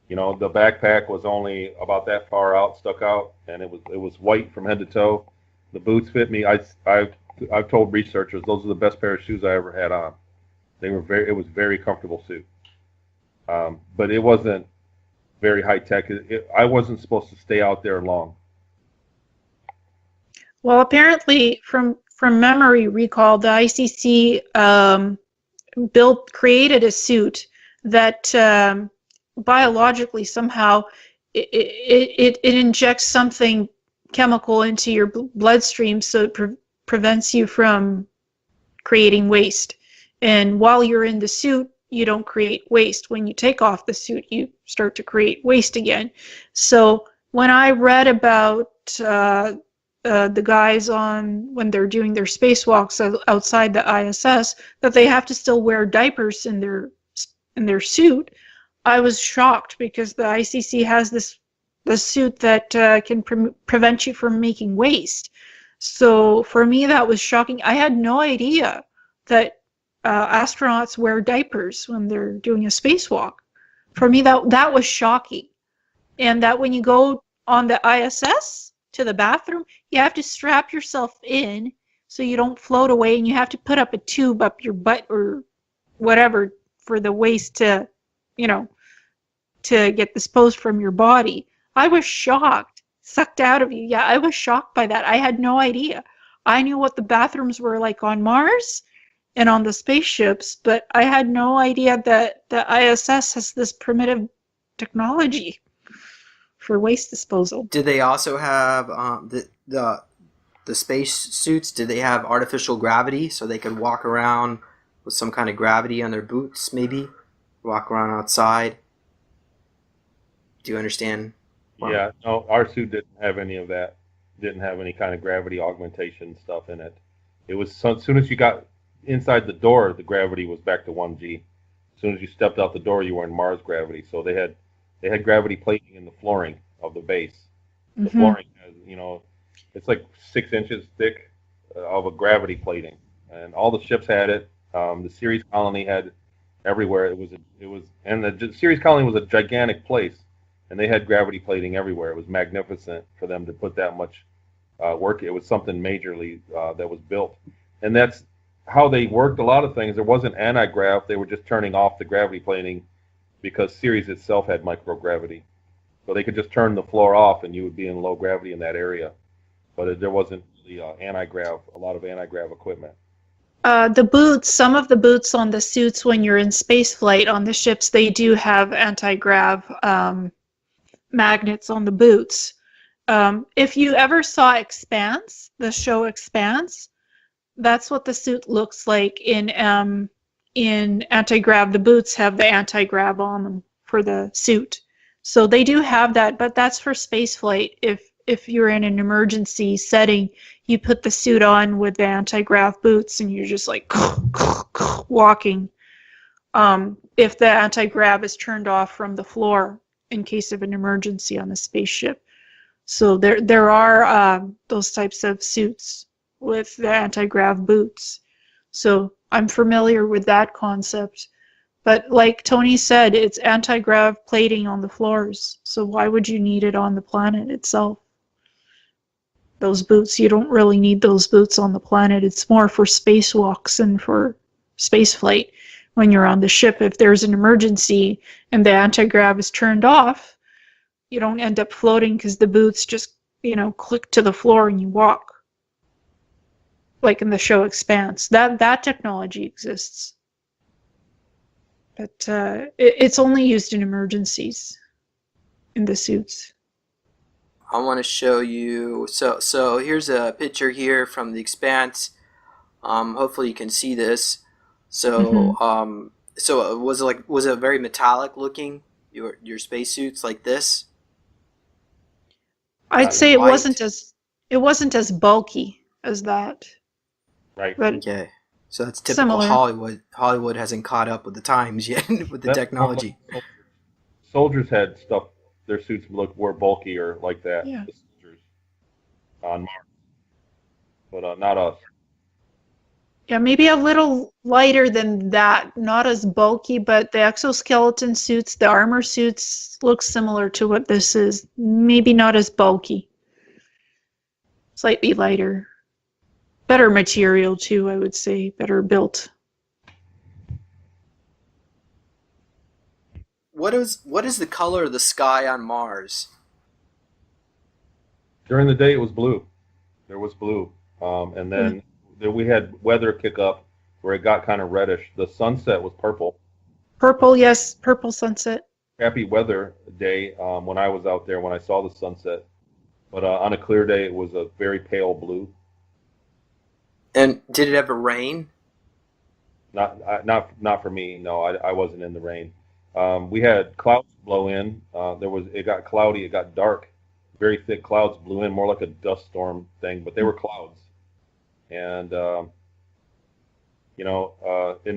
backpack was only about that far out, stuck out, and it was white from head to toe. The boots fit me. I've told researchers those are the best pair of shoes I ever had on. It was very comfortable suit, but it wasn't very high tech. I wasn't supposed to stay out there long. Well, apparently, from memory recall, the ICC created a suit that biologically somehow it injects something chemical into your bloodstream, so it prevents you from creating waste. And while you're in the suit, you don't create waste. When you take off the suit, you start to create waste again. So when I read about the guys when they're doing their spacewalks outside the ISS, that they have to still wear diapers in their suit, I was shocked, because the ICC has this suit that can prevent you from making waste. So for me, that was shocking. I had no idea that astronauts wear diapers when they're doing a spacewalk. For me, that was shocking. And that when you go on the ISS to the bathroom, you have to strap yourself in so you don't float away, and you have to put up a tube up your butt or whatever for the waste to get disposed from your body. I was shocked. Sucked out of you. Yeah, I was shocked by that. I had no idea. I knew what the bathrooms were like on Mars and on the spaceships, but I had no idea that the ISS has this primitive technology for waste disposal. Did they also have the space suits? Did they have artificial gravity so they could walk around with some kind of gravity on their boots, maybe? Walk around outside? Do you understand? Wow. Yeah, no, our suit didn't have any of that. Didn't have any kind of gravity augmentation stuff in it. It was as soon as you got inside the door, the gravity was back to 1G. As soon as you stepped out the door, you were in Mars gravity. So they had gravity plating in the flooring of the base. The flooring has, it's like 6 inches thick of a gravity plating, and all the ships had it. The Ceres colony had everywhere. And the Ceres colony was a gigantic place, and they had gravity plating everywhere. It was magnificent for them to put that much work. It was something majorly that was built, and that's how they worked a lot of things. There wasn't anti-grav. They were just turning off the gravity plating because Ceres itself had microgravity. So they could just turn the floor off and you would be in low gravity in that area. But there wasn't a lot of anti-grav equipment. The boots, some of the boots on the suits when you're in space flight on the ships, they do have anti-grav magnets on the boots. If you ever saw Expanse, the show Expanse, that's what the suit looks like in anti-grav. The boots have the anti-grav on them for the suit. So they do have that, but that's for space flight. If you're in an emergency setting, you put the suit on with the anti-grav boots and you're just like walking. If the anti-grav is turned off from the floor in case of an emergency on a spaceship. So there are those types of suits with the anti-grav boots. So I'm familiar with that concept. But like Tony said, it's anti-grav plating on the floors. So why would you need it on the planet itself? Those boots, you don't really need those boots on the planet. It's more for spacewalks and for space flight. When you're on the ship, if there's an emergency and the anti-grav is turned off, you don't end up floating because the boots just, click to the floor and you walk. Like in the show Expanse. That technology exists. But it's only used in emergencies in the suits. I want to show you. So here's a picture here from the Expanse. Hopefully you can see this. So So was it very metallic looking? Your spacesuits like this? I'd say Light? it wasn't as bulky as that, Right. but Okay. So that's typical similar. Hollywood. Hollywood hasn't caught up with the times yet with the That's more like technology. soldiers had stuff. Their suits were bulkier like that. Yeah. The soldiers on Mars, but not us. Yeah, maybe a little lighter than that, not as bulky, but the exoskeleton suits, the armor suits look similar to what this is. Maybe not as bulky. Slightly lighter. Better material too, I would say. Better built. What is the color of the sky on Mars? During the day, it was blue. There was blue, and then we had weather kick up where it got kind of reddish. The sunset was purple. Purple, yes, purple sunset. Happy weather day when I was out there when I saw the sunset. But on a clear day, it was a very pale blue. And did it ever rain? Not for me. No, I wasn't in the rain. We had clouds blow in. It got cloudy. It got dark. Very thick clouds blew in, more like a dust storm thing, but they were clouds. And and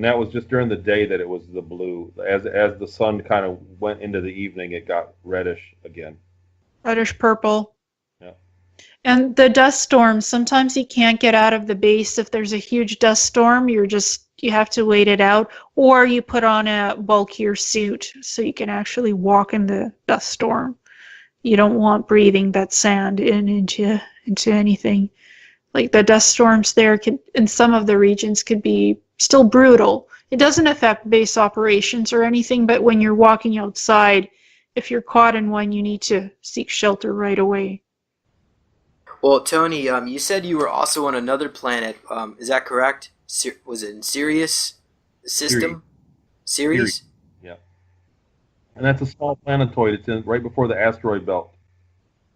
that was just during the day that it was the blue. As the sun kind of went into the evening, it got reddish again. Reddish purple. Yeah. And the dust storms, sometimes you can't get out of the base. If there's a huge dust storm, you have to wait it out, or you put on a bulkier suit so you can actually walk in the dust storm. You don't want breathing that sand into anything. Like the dust storms there in some of the regions could be still brutal. It doesn't affect base operations or anything, but when you're walking outside, if you're caught in one, you need to seek shelter right away. Well, Tony, you said you were also on another planet. Is that correct? Was it in Sirius system? Ceres? Yeah. And that's a small planetoid. It's in right before the asteroid belt,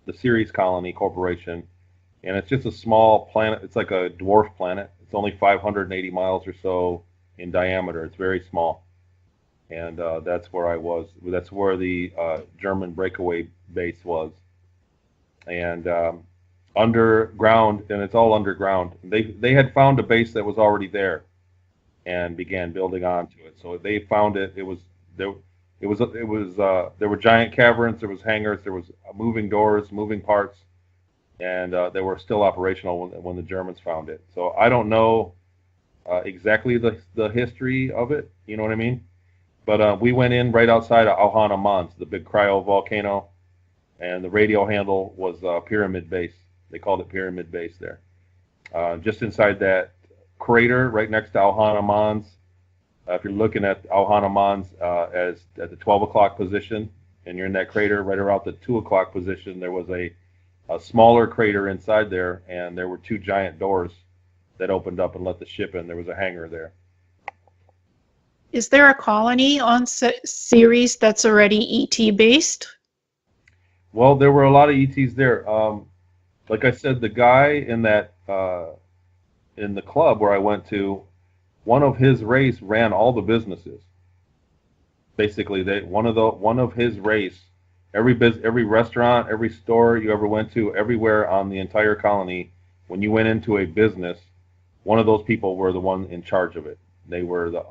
the Ceres Colony Corporation. And it's just a small planet. It's like a dwarf planet. It's only 580 miles or so in diameter. It's very small. And that's where I was. That's where the German breakaway base was. And underground, and it's all underground. They had found a base that was already there and began building onto it. So they found it. There were giant caverns. There was hangars. There was moving doors, moving parts. And they were still operational when the Germans found it. So I don't know exactly the history of it, you know what I mean? But we went in right outside of Ohana Mons, the big cryovolcano, and the radio handle was Pyramid Base. They called it Pyramid Base there. Just inside that crater right next to Ohana Mons, if you're looking at Ohana Mons as at the 12 o'clock position, and you're in that crater right around the 2 o'clock position, there was a smaller crater inside there, and there were two giant doors that opened up and let the ship in. There was a hangar there. Is there a colony on Ceres that's already ET based? Well, there were a lot of ETs there. Like I said, the guy in that in the club where I went to, one of his race ran all the businesses. Basically, one of his race. Every restaurant, every store you ever went to, everywhere on the entire colony, when you went into a business, one of those people were the one in charge of it. They were the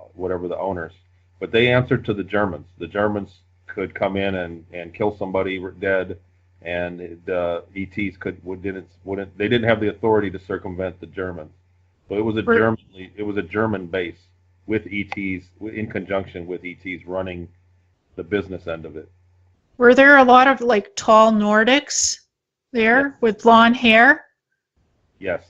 owners. But they answered to the Germans. The Germans could come in and kill somebody dead, and the ETs they didn't have the authority to circumvent the Germans. So it was a German base with ETs in conjunction with ETs running the business end of it. Were there a lot of like tall Nordics there with blonde hair? Yes.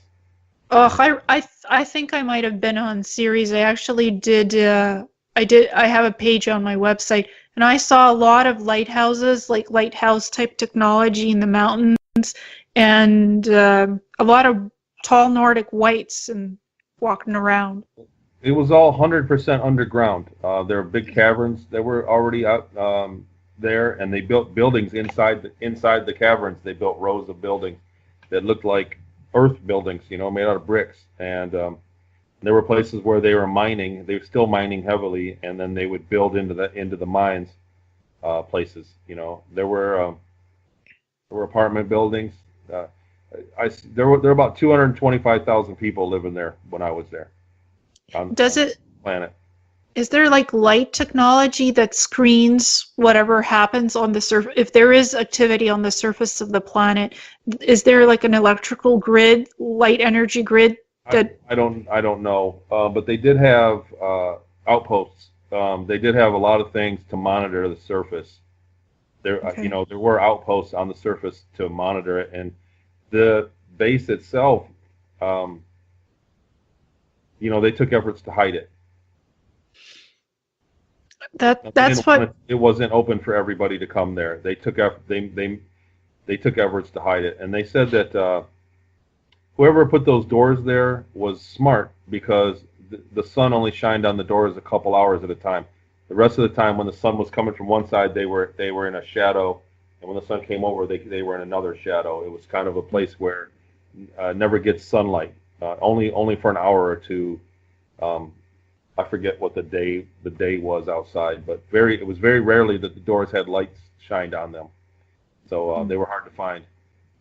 Oh, I think I might have been on Ceres. I actually did. I have a page on my website, and I saw a lot of lighthouses, like lighthouse type technology in the mountains, and a lot of tall Nordic whites and walking around. It was all 100% underground. There were big caverns that were already out there, and they built buildings inside the caverns. They built rows of buildings that looked like Earth buildings, made out of bricks. And There were places where they were mining. They were still mining heavily, and then they would build into the mines places. You know, there were apartment buildings. There were about 225,000 people living there when I was there on the planet. Is there like light technology that screens whatever happens on the surface? If there is activity on the surface of the planet, is there like an electrical grid, light energy grid that? I don't know, but they did have outposts. They did have a lot of things to monitor the surface. There, Okay. there were outposts on the surface to monitor it, and the base itself, they took efforts to hide it. That's what. It wasn't open for everybody to come there. They took they took efforts to hide it, and they said that whoever put those doors there was smart because the sun only shined on the doors a couple hours at a time. The rest of the time, when the sun was coming from one side, they were in a shadow, and when the sun came over, they were in another shadow. It was kind of a place where never gets sunlight, only for an hour or two. I forget what the day was outside, but it was very rarely that the doors had lights shined on them, so they were hard to find.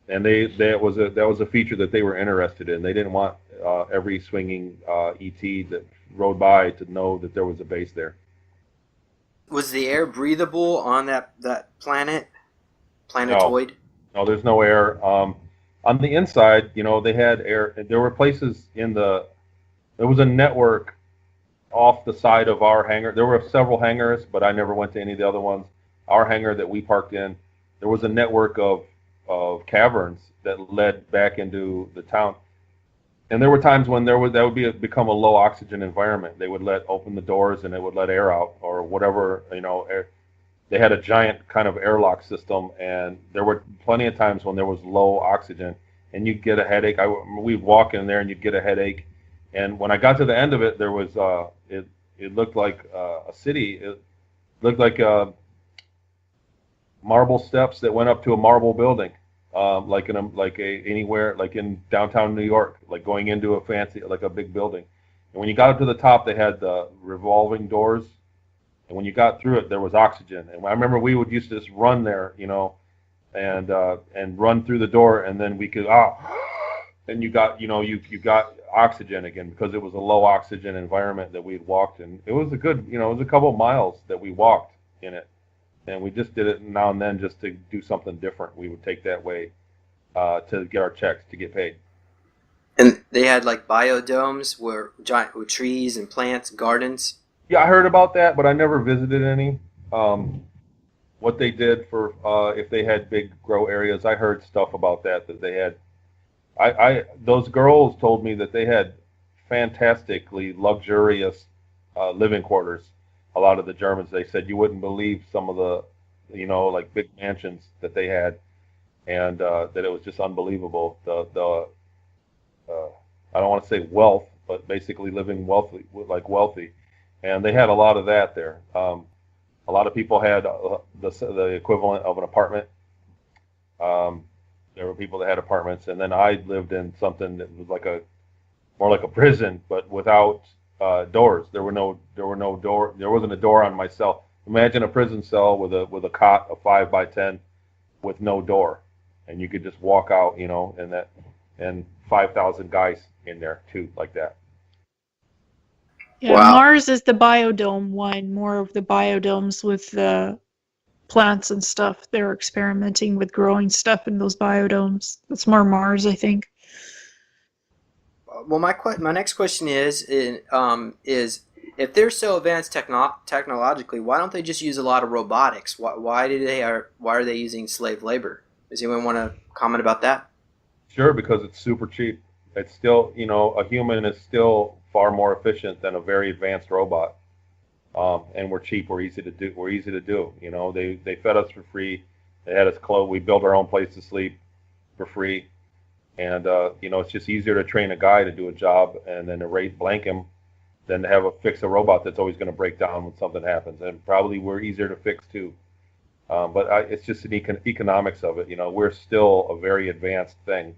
And that was a feature that they were interested in. They didn't want every swinging ET that rode by to know that there was a base there. Was the air breathable on that planetoid? No, there's no air. On the inside, they had air. There were places there was a network off the side of our hangar. There were several hangars, but I never went to any of the other ones. Our hangar that we parked in, there was a network of caverns that led back into the town. And there were times when that would become a low oxygen environment. They would open the doors and they would let air out or whatever, air. They had a giant kind of airlock system, and there were plenty of times when there was low oxygen and you'd get a headache. We'd walk in there and you'd get a headache. And when I got to the end of it, there was it looked like a city. It looked like marble steps that went up to a marble building, like in downtown New York, like going into a big building. And when you got up to the top, they had the revolving doors, and when you got through it, there was oxygen. And I remember we would used to just run there, and run through the door, and then we could and you got oxygen again because it was a low oxygen environment that we'd walked in. It was it was a couple of miles that we walked in it. And we just did it now and then just to do something different. We would take that way to get our checks, to get paid. And they had like biodomes where giant with trees and plants, gardens. Yeah, I heard about that, but I never visited any. What they did for if they had big grow areas, I heard stuff about that they had. Those girls told me that they had fantastically luxurious living quarters. A lot of the Germans, they said you wouldn't believe some of the, like big mansions that they had, and that it was just unbelievable. I don't want to say wealth, but basically living wealthy, and they had a lot of that there. A lot of people had the equivalent of an apartment. There were people that had apartments, and then I lived in something that was more like a prison, but without doors. There wasn't a door on my cell. Imagine a prison cell with a cot, a 5x10, with no door, and you could just walk out, and 5,000 guys in there too, like that. Yeah, Wow. Mars is the biodome one, more of the biodomes with the plants and stuff. They're experimenting with growing stuff in those biodomes. That's more Mars, I think. Well, my next question is if they're so advanced technologically, why don't they just use a lot of robotics? Why are they using slave labor? Does anyone want to comment about that? Sure, because it's super cheap. It's still, a human is still far more efficient than a very advanced robot. And we're cheap. We're easy to do. They fed us for free. They had us clothed. We built our own place to sleep for free. And it's just easier to train a guy to do a job and then to blank him than to fix a robot that's always going to break down when something happens. And probably we're easier to fix too. But it's just an economics of it. We're still a very advanced thing.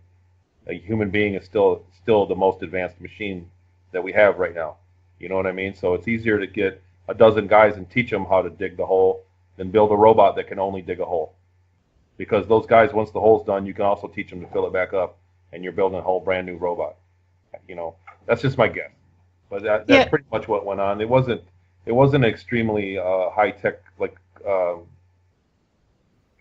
A human being is still the most advanced machine that we have right now. You know what I mean? So it's easier to get a dozen guys and teach them how to dig the hole than build a robot that can only dig a hole. Because those guys, once the hole's done, you can also teach them to fill it back up, and you're building a whole brand new robot. You know, that's just my guess. But that's pretty much what went on. It wasn't extremely high tech like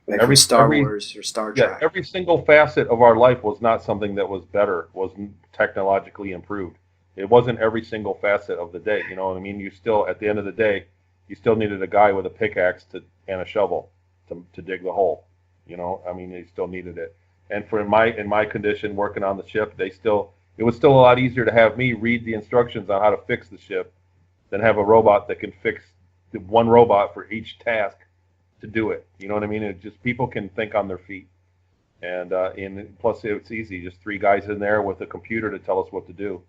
every Star Wars or Star Trek. Yeah, every single facet of our life was not something that was better, was technologically improved. It wasn't every single facet of the day. You know what I mean? You still, at the end of the day, you still needed a guy with a pickaxe and a shovel to dig the hole. You know, I mean, you still needed it. And for in my condition, working on the ship, it was still a lot easier to have me read the instructions on how to fix the ship than have a robot that can fix one robot for each task to do it. You know what I mean? It just, people can think on their feet. And plus it's easy, just three guys in there with a computer to tell us what to do.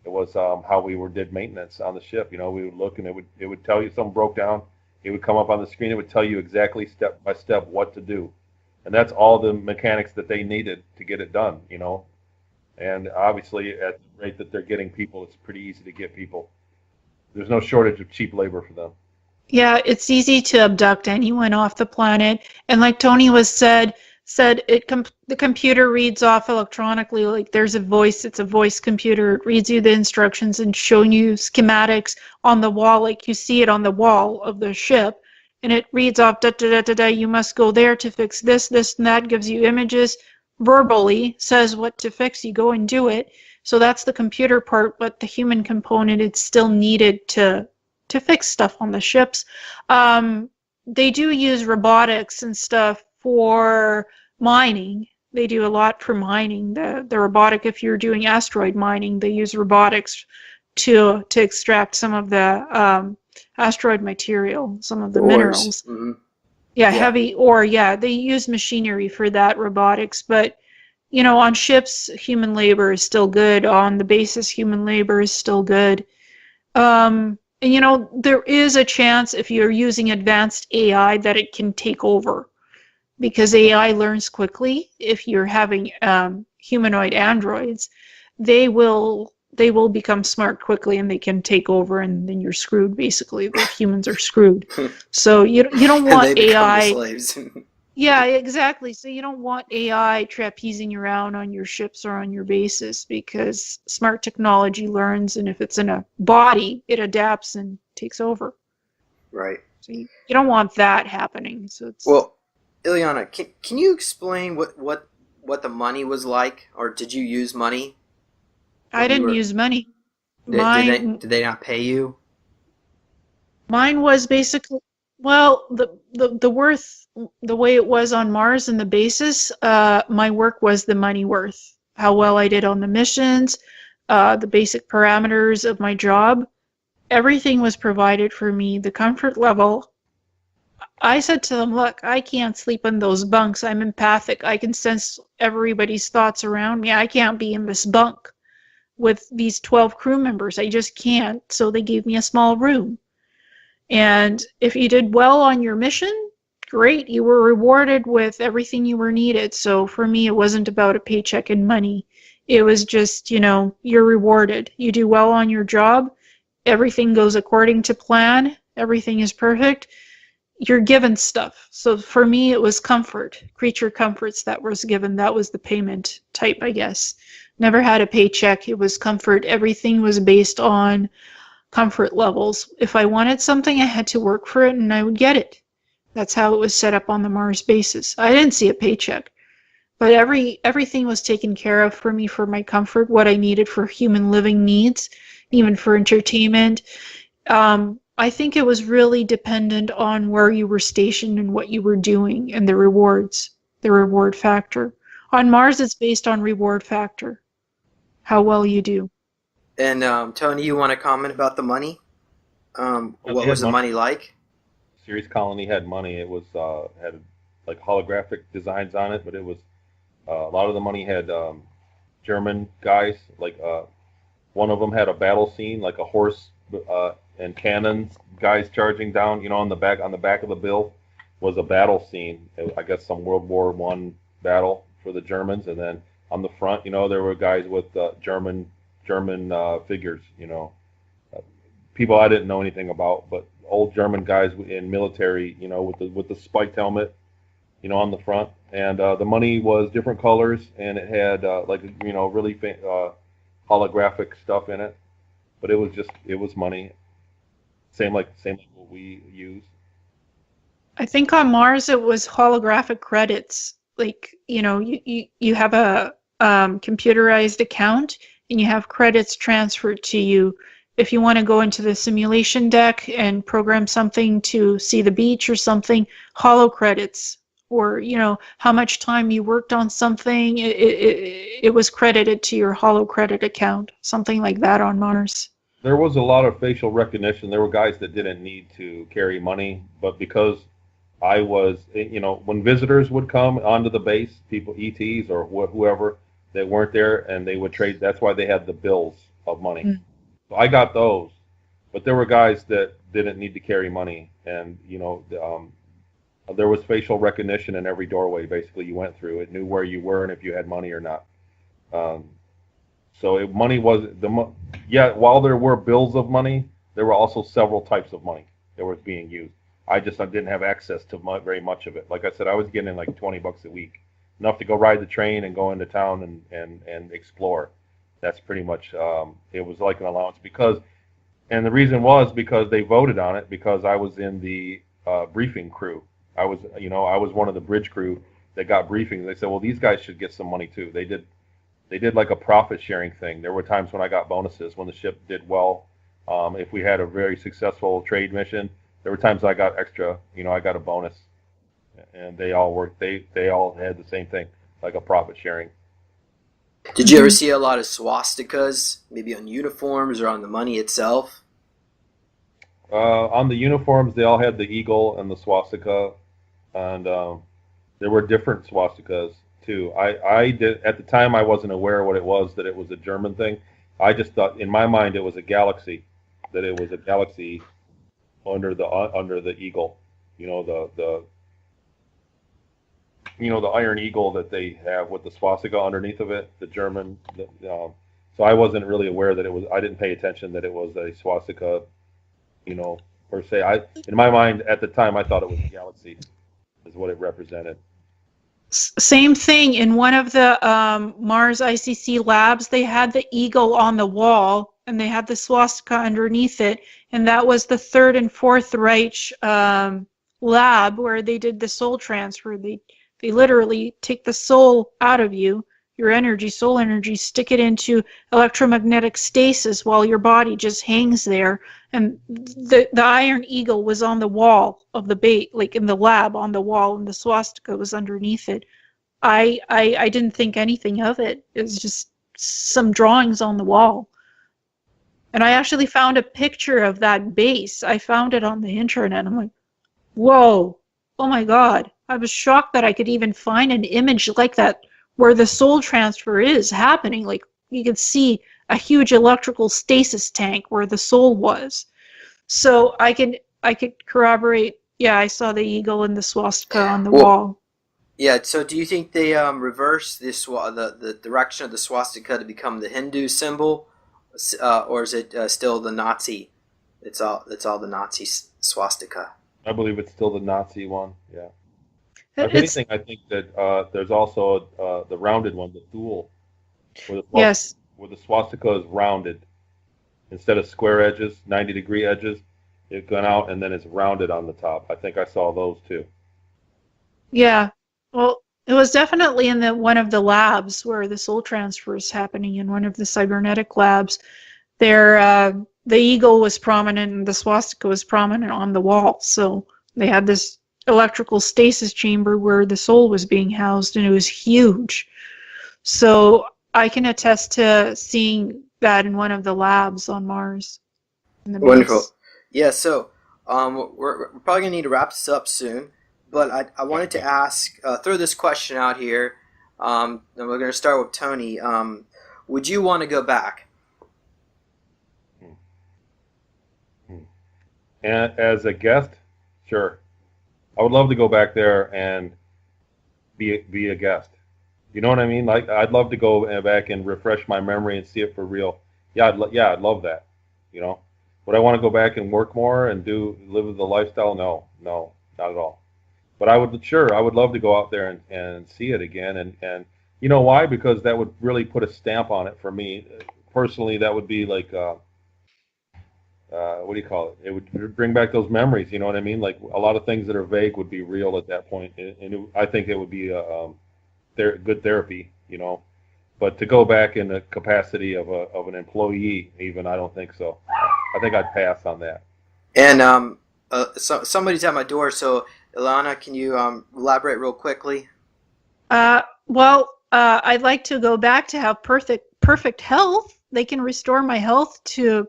It was how we did maintenance on the ship. You know, we would look and it would tell you something broke down. It would come up on the screen. It would tell you exactly step by step what to do. And that's all the mechanics that they needed to get it done, you know. And obviously at the rate that they're getting people, it's pretty easy to get people. There's no shortage of cheap labor for them. Yeah, it's easy to abduct anyone off the planet. And like Tony said the computer reads off electronically, like there's a voice, it's a voice computer. It reads you the instructions and showing you schematics on the wall, like you see it on the wall of the ship. And it reads off, da, da, da, da, da, you must go there to fix this, this, and that, gives you images, verbally says what to fix, you go and do it. So that's the computer part, but the human component, it's still needed to fix stuff on the ships. They do use robotics and stuff for mining. They do a lot for mining. The robotic, if you're doing asteroid mining, they use robotics to extract some of the asteroid material, some of the minerals. Mm-hmm. Yeah, heavy ore. Yeah, they use machinery for that, robotics. But, you know, on ships, human labor is still good. On the bases, human labor is still good. And, you know, there is a chance if you're using advanced AI that it can take over. Because AI learns quickly. If you're having humanoid androids, they will become smart quickly and they can take over, and then you're screwed. Basically, the humans are screwed. So you don't want and they become AI. the slaves. Yeah, exactly. So you don't want AI trapezing around on your ships or on your bases, because smart technology learns, and if it's in a body, it adapts and takes over. Right. So you don't want that happening. So it's well, Ileana, can you explain what the money was like, or did you use money? I didn't use money. Did they not pay you? Mine was basically, well, the worth, the way it was on Mars and the basis, my work was the money worth. How well I did on the missions, the basic parameters of my job, everything was provided for me. The comfort level, I said to them, look, I can't sleep in those bunks. I'm empathic. I can sense everybody's thoughts around me. I can't be in this bunk with these 12 crew members. I just can't. So they gave me a small room. And if you did well on your mission, great. You were rewarded with everything you were needed. So for me, it wasn't about a paycheck and money. It was just, you know, you're rewarded. You do well on your job. Everything goes according to plan. Everything is perfect. You're given stuff. So for me, it was comfort, creature comforts that was given. That was the payment type, I guess. Never had a paycheck. It was comfort. Everything was based on comfort levels. If I wanted something, I had to work for it and I would get it. That's how it was set up on the Mars basis. I didn't see a paycheck, but everything was taken care of for me, for my comfort, what I needed for human living needs, even for entertainment. I think it was really dependent on where you were stationed and what you were doing and the rewards, the reward factor. On Mars, it's based on reward factor, how well you do. And Tony, you want to comment about the money? What was the money like? Ceres Colony had money. It was had like holographic designs on it, but it was a lot of the money had German guys. Like one of them had a battle scene, like a horse and cannons, guys charging down. You know, on the back of the bill was a battle scene. I guess some World War I battle for the Germans, and then on the front, you know, there were guys with German German figures, people I didn't know anything about, but old German guys in military, with the spiked helmet, on the front, and the money was different colors, and it had really holographic stuff in it, but it was money, same like what we use. I think on Mars it was holographic credits. Like, you have a computerized account and you have credits transferred to you. If you want to go into the simulation deck and program something to see the beach or something, holo credits, or how much time you worked on something, it was credited to your holo credit account, something like that on Mars. There was a lot of facial recognition. There were guys that didn't need to carry money, but because I was, when visitors would come onto the base, people, ETs or whoever that weren't there, and they would trade, that's why they had the bills of money. Mm. So I got those, but there were guys that didn't need to carry money, and there was facial recognition in every doorway. Basically, you went through. It knew where you were and if you had money or not. So money was while there were bills of money, there were also several types of money that was being used. I didn't have access to very much of it. Like I said, I was getting like $20 a week, enough to go ride the train and go into town and explore. That's pretty much, it was like an allowance and the reason was because they voted on it, because I was in the briefing crew. I was one of the bridge crew that got briefings. They said, well, these guys should get some money too. They did like a profit sharing thing. There were times when I got bonuses when the ship did well. If we had a very successful trade mission, there were times I got extra, I got a bonus, and they all worked. They all had the same thing, like a profit sharing. Did you ever see a lot of swastikas, maybe on uniforms or on the money itself? On the uniforms, they all had the eagle and the swastika, and there were different swastikas too. I did at the time. I wasn't aware what it was, that it was a German thing. I just thought in my mind it was a galaxy, that it was a galaxy under the eagle, the iron eagle that they have with the swastika underneath of it, the German. So I wasn't really aware that it was. I didn't pay attention that it was a swastika, per se. In my mind at the time, I thought it was a galaxy, is what it represented. Same thing in one of the Mars ICC labs. They had the eagle on the wall, and they had the swastika underneath it, and that was the Third and Fourth Reich lab where they did the soul transfer. They literally take the soul out of you, your energy, soul energy, stick it into electromagnetic stasis while your body just hangs there. And the iron eagle was on the wall of the bait, like in the lab on the wall, and the swastika was underneath it. I didn't think anything of it. It was just some drawings on the wall. And I actually found a picture of that base. I found it on the internet. I'm like, whoa, oh my God. I was shocked that I could even find an image like that where the soul transfer is happening. Like, you could see a huge electrical stasis tank where the soul was. So I could corroborate. Yeah, I saw the eagle and the swastika on the wall. Yeah. So do you think they reverse the direction of the swastika to become the Hindu symbol, or is it still the Nazi? It's all the Nazi swastika. I believe it's still the Nazi one. Yeah. If anything, I think that there's also the rounded one, the Thule, where the swastika is rounded instead of square edges, 90-degree edges. It's gone out and then it's rounded on the top. I think I saw those too. Yeah, well, it was definitely in one of the labs where the soul transfer is happening. In one of the cybernetic labs, there the eagle was prominent and the swastika was prominent on the wall. So they had this electrical stasis chamber where the soul was being housed, and it was huge. So I can attest to seeing that in one of the labs on Mars. Wonderful. Base. Yeah, so we're probably going to need to wrap this up soon, but I wanted to ask, throw this question out here, and we're going to start with Tony. Would you want to go back? And as a guest, sure. I would love to go back there and be a guest. You know what I mean? Like, I'd love to go back and refresh my memory and see it for real. I'd love that. You know, would I want to go back and work more and live the lifestyle? No, not at all. But I would love to go out there and see it again. And you know why? Because that would really put a stamp on it for me personally. That would be like what do you call it? It would bring back those memories. You know what I mean? Like a lot of things that are vague would be real at that point, I think it would be good therapy. You know, but to go back in the capacity of an employee, even I don't think so. I think I'd pass on that. And somebody's at my door, so Elena, can you elaborate real quickly? I'd like to go back to have perfect health. They can restore my health to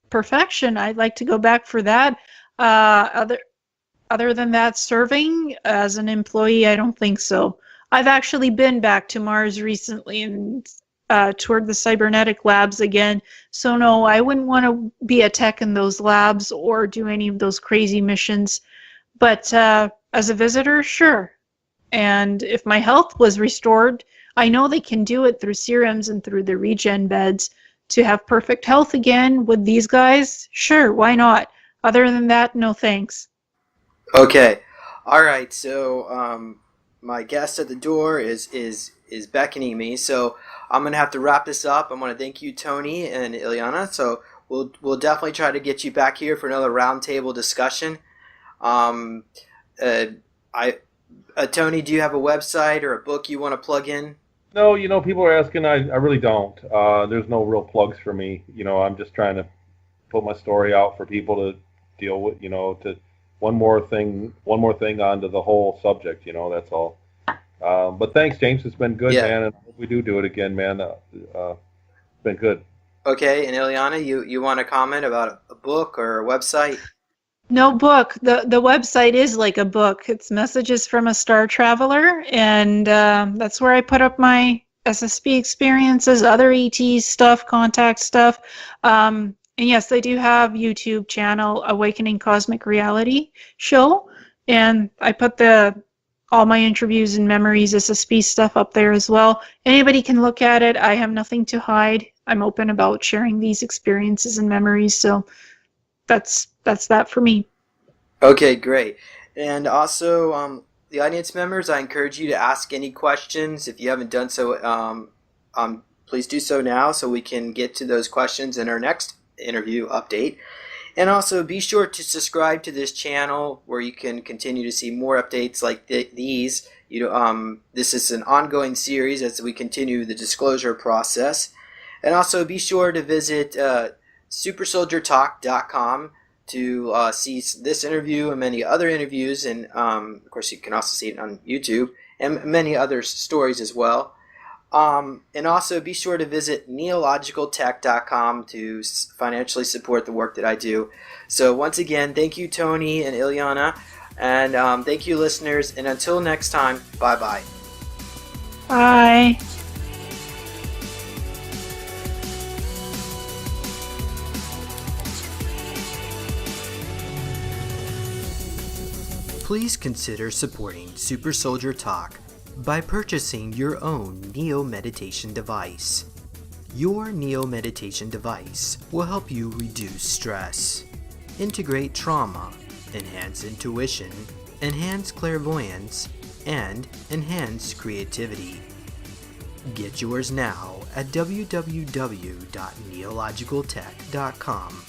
perfection. I'd like to go back for that. Other than that, serving as an employee, I don't think so. I've actually been back to Mars recently and toured the cybernetic labs again. So no, I wouldn't want to be a tech in those labs or do any of those crazy missions. But as a visitor, sure. And if my health was restored, I know they can do it through serums and through the regen beds. To have perfect health again with these guys, sure, why not? Other than that, no thanks. Okay, all right. So my guest at the door is beckoning me. So I'm gonna have to wrap this up. I want to thank you, Tony and Ileana. So we'll definitely try to get you back here for another roundtable discussion. Tony, do you have a website or a book you want to plug in? No, people are asking. I really don't. There's no real plugs for me. I'm just trying to put my story out for people to deal with. To one more thing onto the whole subject. That's all. But thanks, James. It's been good, man. And if we do it again, man, it's been good. Okay, and Ileana, you want to comment about a book or a website? No book. The website is like a book. It's Messages from a Star Traveler, and that's where I put up my SSP experiences, other ET stuff, contact stuff. And yes, they do have YouTube channel, Awakening Cosmic Reality show, and I put all my interviews and memories, SSP stuff up there as well. Anybody can look at it. I have nothing to hide. I'm open about sharing these experiences and memories, so that's that for me. Okay, great. And also, the audience members, I encourage you to ask any questions. If you haven't done so, please do so now so we can get to those questions in our next interview update. And also, be sure to subscribe to this channel where you can continue to see more updates like these. This is an ongoing series as we continue the disclosure process. And also, be sure to visit supersoldiertalk.com to see this interview and many other interviews, and of course you can also see it on YouTube and many other stories as well. And also be sure to visit neologicaltech.com to financially support the work that I do. So once again, thank you, Tony and Ileana, and thank you, listeners, and until next time, bye-bye. Bye. Please consider supporting Super Soldier Talk by purchasing your own Neo Meditation device. Your Neo Meditation device will help you reduce stress, integrate trauma, enhance intuition, enhance clairvoyance, and enhance creativity. Get yours now at www.neologicaltech.com.